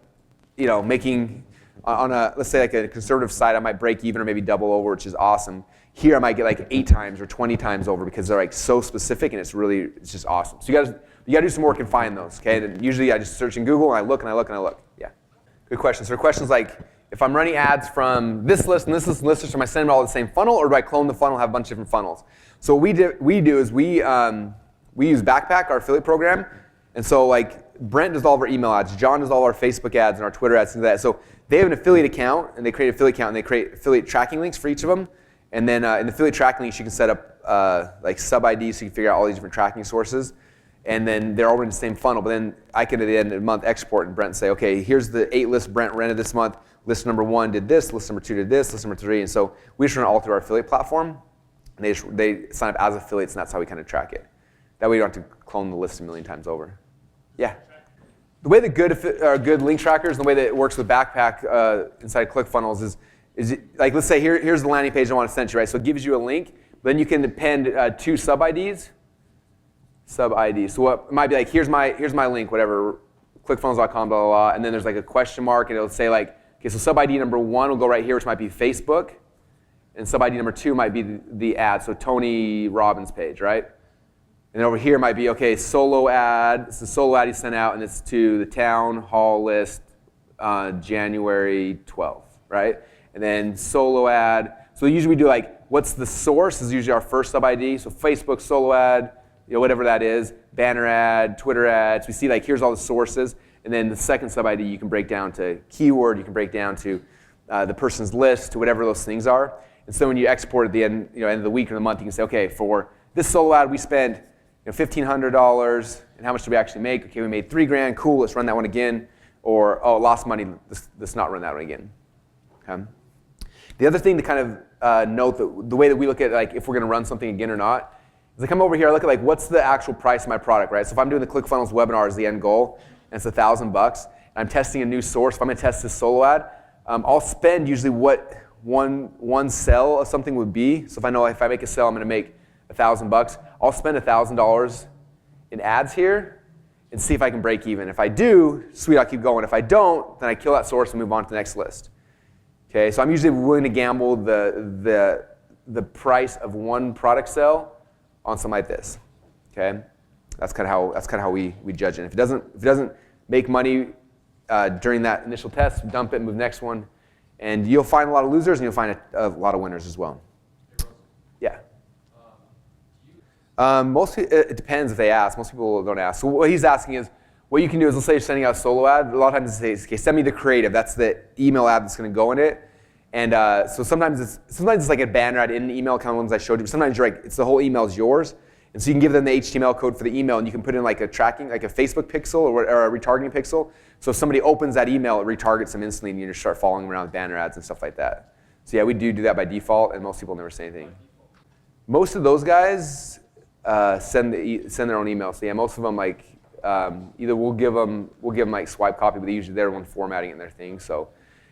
making on a, let's say like a conservative site, I might break even or maybe double over, which is awesome. Here I might get like 8 times or 20 times over because they're like so specific and it's just awesome. So you got to do some work and find those, okay? And usually I just search in Google and I look and I look and I look. Yeah, good question. So questions like, if I'm running ads from this list and this list and this list, am I sending them all the same funnel, or do I clone the funnel and have a bunch of different funnels? So what we do is we use Backpack, our affiliate program, and so like Brent does all of our email ads, John does all our Facebook ads and our Twitter ads, things like that. So they have an affiliate account, and they create an affiliate account, and they create affiliate tracking links for each of them. And then in the affiliate tracking links, you can set up like sub-IDs so you can figure out all these different tracking sources. And then they're all in the same funnel. But then I can, at the end of the month, export and Brent and say, okay, here's the 8 lists Brent rented this month. List number 1 did this, list number 2 did this, list number 3. And so we just run it all through our affiliate platform. And they sign up as affiliates, and that's how we kind of track it. That way you don't have to clone the list a million times over. Yeah. The way that good link trackers, and the way that it works with Backpack inside ClickFunnels is like, let's say here's the landing page I want to send you, right? So it gives you a link, then you can append 2 sub-IDs. Sub-IDs. So what it might be like, here's my link, whatever, clickfunnels.com, blah, blah, blah, and then there's like a question mark, and it'll say like, okay, so sub-ID number 1 will go right here, which might be Facebook, and sub-ID number 2 might be the ad, so Tony Robbins page, right? And then over here might be, okay, solo ad. It's the solo ad he sent out, and it's to the town hall list January 12th, right? And then solo ad. So usually we do like, what's the source is usually our first sub-ID. So Facebook solo ad, whatever that is, banner ad, Twitter ads. We see like, here's all the sources. And then the second sub-ID you can break down to keyword, you can break down to the person's list, to whatever those things are. And so when you export at the end, end of the week or the month, you can say, okay, for this solo ad we spent $1,500, and how much did we actually make? Okay, we made $3,000. Cool, let's run that one again. Or lost money. Let's not run that one again. Okay. The other thing to kind of note that the way that we look at like if we're going to run something again or not is I come over here. I look at like what's the actual price of my product, right? So if I'm doing the ClickFunnels webinar as the end goal, and it's $1,000, and I'm testing a new source. If I'm going to test this solo ad, I'll spend usually what one sell of something would be. So if I know if I make a sell, I'm going to make $1,000. I'll spend $1,000 in ads here and see if I can break even. If I do, sweet, I'll keep going. If I don't, then I kill that source and move on to the next list. Okay, so I'm usually willing to gamble the price of one product sell on something like this. Okay, that's kind of how we judge it. If it doesn't make money during that initial test, dump it, move next one, and you'll find a lot of losers and you'll find a lot of winners as well. Yeah. Mostly, it depends if they ask. Most people don't ask. So what he's asking is, what you can do is, let's say you're sending out a solo ad. A lot of times it says, okay, send me the creative. That's the email ad that's going to go in it. And so sometimes it's like a banner ad in the email, kind of ones I showed you. But sometimes you're like, it's the whole email is yours. And so you can give them the HTML code for the email, and you can put in like a tracking, like a Facebook pixel or a retargeting pixel. So if somebody opens that email, it retargets them instantly, and you just start following them around with banner ads and stuff like that. So yeah, we do that by default, and most people never say anything. Most of those guys send their own email. So yeah, most of them like either we'll give them like swipe copy, but usually they're the one formatting it in their thing. So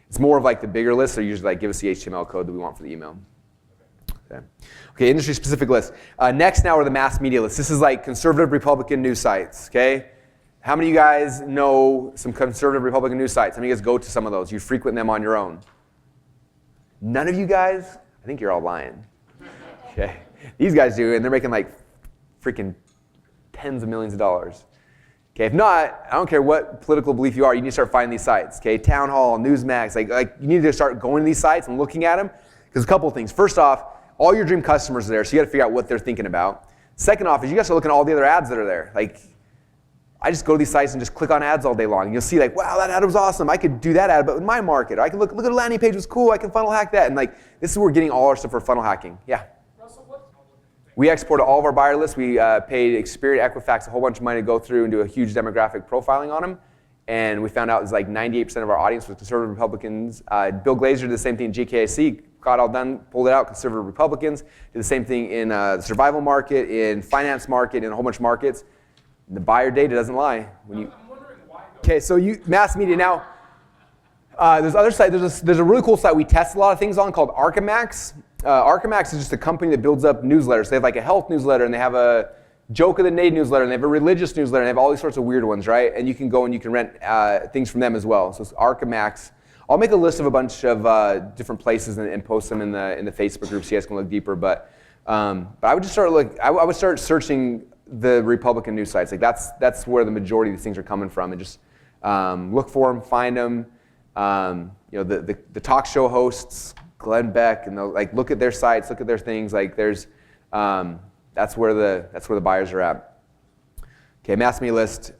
it's more of like the bigger lists. They're usually like, give us the HTML code that we want for the email. Okay, industry specific lists. Next now are the mass media lists. This is like conservative Republican news sites. Okay, how many of you guys know some conservative Republican news sites? How many of you guys go to some of those? You frequent them on your own? None of you guys? I think you're all lying. Okay, these guys do, and they're making like freaking tens of millions of dollars. Okay, if not, I don't care what political belief you are, you need to start finding these sites. Okay, Town Hall, Newsmax, like you need to start going to these sites and looking at them. Because a couple of things. First off, all your dream customers are there, so you got to figure out what they're thinking about. Second off, is you got to start looking at all the other ads that are there. Like, I just go to these sites and just click on ads all day long. And you'll see like, wow, that ad was awesome. I could do that ad, but in my market. Or I can look at the landing page was cool. I can funnel hack that. And like, this is where we're getting all our stuff for funnel hacking. Yeah. We exported all of our buyer lists. We paid Experian, Equifax a whole bunch of money to go through and do a huge demographic profiling on them. And we found out it was like 98% of our audience was conservative Republicans. Bill Glazer did the same thing in GKIC, got all done, pulled it out, conservative Republicans. Did the same thing in the survival market, in finance market, in a whole bunch of markets. The buyer data doesn't lie. When you, I'm wondering why. Okay, so mass media now. There's other site. There's a really cool site we test a lot of things on called Archimax. Archimax is just a company that builds up newsletters. They have like a health newsletter, and they have a joke of the day newsletter, and they have a religious newsletter, and they have all these sorts of weird ones, right? And you can go and you can rent things from them as well. So it's Archimax. I'll make a list of a bunch of different places and post them in the Facebook group so you guys can look deeper. But I would just start I would start searching the Republican news sites. Like that's where the majority of these things are coming from, and just look for them, find them. The talk show hosts, Glenn Beck, and like look at their sites, look at their things. Like there's that's where the buyers are at. Okay, mass media list.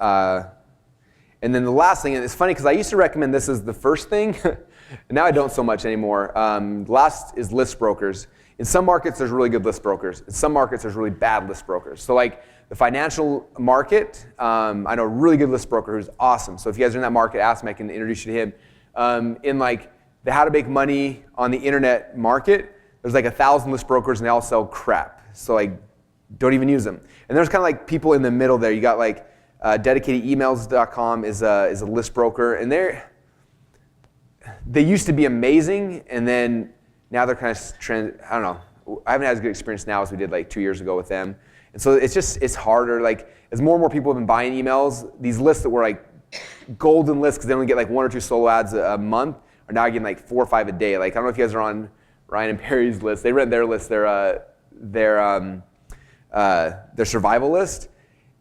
And then the last thing, and it's funny because I used to recommend this as the first thing, and now I don't so much anymore. Last is list brokers. In some markets, there's really good list brokers. In some markets, there's really bad list brokers. So like the financial market, I know a really good list broker who's awesome. So if you guys are in that market, ask me, I can introduce you to him. In like the how to make money on the internet market, there's like 1,000 list brokers and they all sell crap. So like, don't even use them. And there's kind of like people in the middle there. You got like dedicatedemails.com is a list broker, and they used to be amazing, and then now they're kind of I don't know. I haven't had as good experience now as we did like 2 years ago with them. And so it's harder. Like as more and more people have been buying emails, these lists that were like golden lists because they only get like 1 or 2 solo ads a month are now getting like 4 or 5 a day. Like I don't know if you guys are on Ryan and Perry's list. They rent their list, their survival list.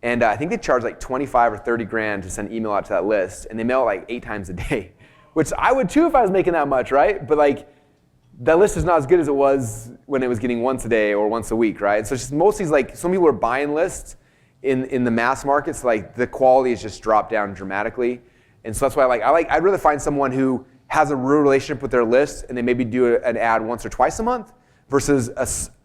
And I think they charge like 25 or 30 grand to send email out to that list, and they mail it like 8 times a day, which I would too if I was making that much, right? But like that list is not as good as it was when it was getting once a day or once a week, right? So it's just most of these, like some people are buying lists in the mass markets, like the quality has just dropped down dramatically. And so that's why I'd rather find someone who has a real relationship with their list and they maybe do an ad once or twice a month versus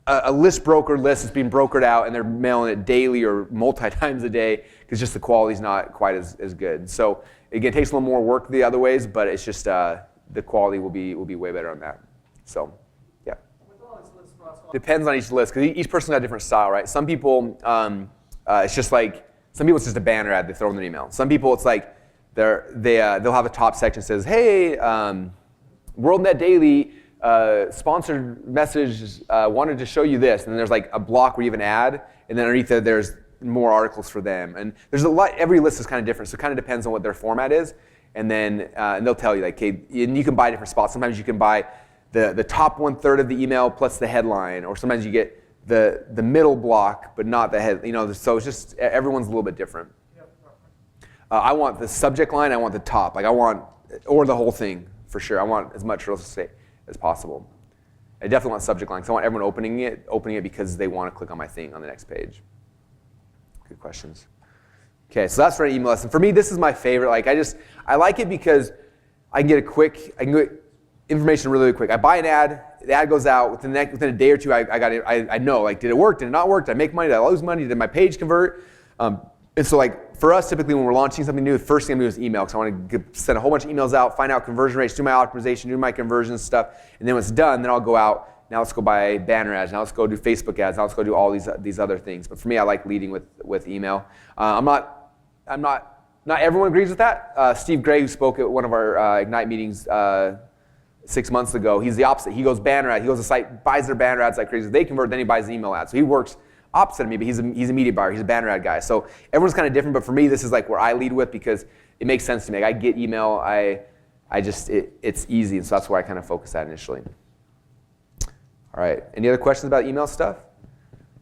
a list broker list that's being brokered out and they're mailing it daily or multi times a day because just the quality's not quite as good. So again, it takes a little more work the other ways, but it's just the quality will be way better on that. So yeah. Depends on each list because each person got a different style, right? Some people, it's just like, some people it's just a banner ad they throw in their email. Some people it's like they'll have a top section that says, hey, WorldNet Daily, sponsored message, wanted to show you this, and then there's like a block where you have an ad, and then underneath it there's more articles for them, and there's a lot. Every list is kind of different, so it kind of depends on what their format is, and then and they'll tell you like, okay, and you can buy different spots. Sometimes you can buy the top 1/3 of the email plus the headline, or sometimes you get the middle block but not the head. So it's just everyone's a little bit different. I want the subject line. I want the top. Like I want, or the whole thing for sure. I want as much real estate as possible. I definitely want subject line because I want everyone opening it because they want to click on my thing on the next page. Good questions. Okay, so that's for an email lesson. For me, this is my favorite. Like I like it because I can get information really quick. I buy an ad, the ad goes out within a day or two. I know like did it work? Did it not work? Did I make money? Did I lose money? Did my page convert? And so like for us, typically when we're launching something new, the first thing I'm doing is email because I want to send a whole bunch of emails out, find out conversion rates, do my optimization, do my conversion stuff, and then when it's done, then I'll go out. Now let's go buy banner ads. Now let's go do Facebook ads. Now let's go do all these other things. But for me, I like leading with email. Not everyone agrees with that. Steve Gray, who spoke at one of our Ignite meetings 6 months ago, he's the opposite. He goes banner ad. He goes to site, buys their banner ads like crazy. They convert, then he buys the email ads. So he works opposite of me, but he's a media buyer. He's a banner ad guy. So everyone's kind of different, but for me, this is like where I lead with because it makes sense to me. I get email. It's easy, and so that's where I kind of focus at initially. All right. Any other questions about email stuff?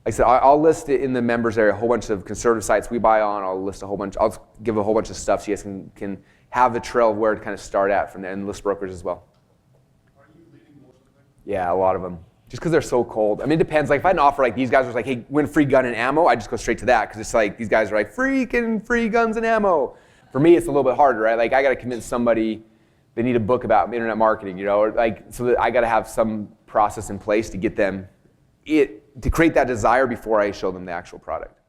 I said, I'll list it in the members area, a whole bunch of conservative sites we buy on. I'll list a whole bunch. I'll give a whole bunch of stuff so you guys can have the trail of where to kind of start at from there, and list brokers as well. Are you leading more something? Yeah, a lot of them. Just because they're so cold. I mean, it depends. Like if I had an offer like these guys was like, hey, win free gun and ammo, I just go straight to that because it's like these guys are like freaking free guns and ammo. For me, it's a little bit harder, right? Like I got to convince somebody they need a book about internet marketing, you know, or like so that I got to have some process in place to get them to create that desire before I show them the actual product.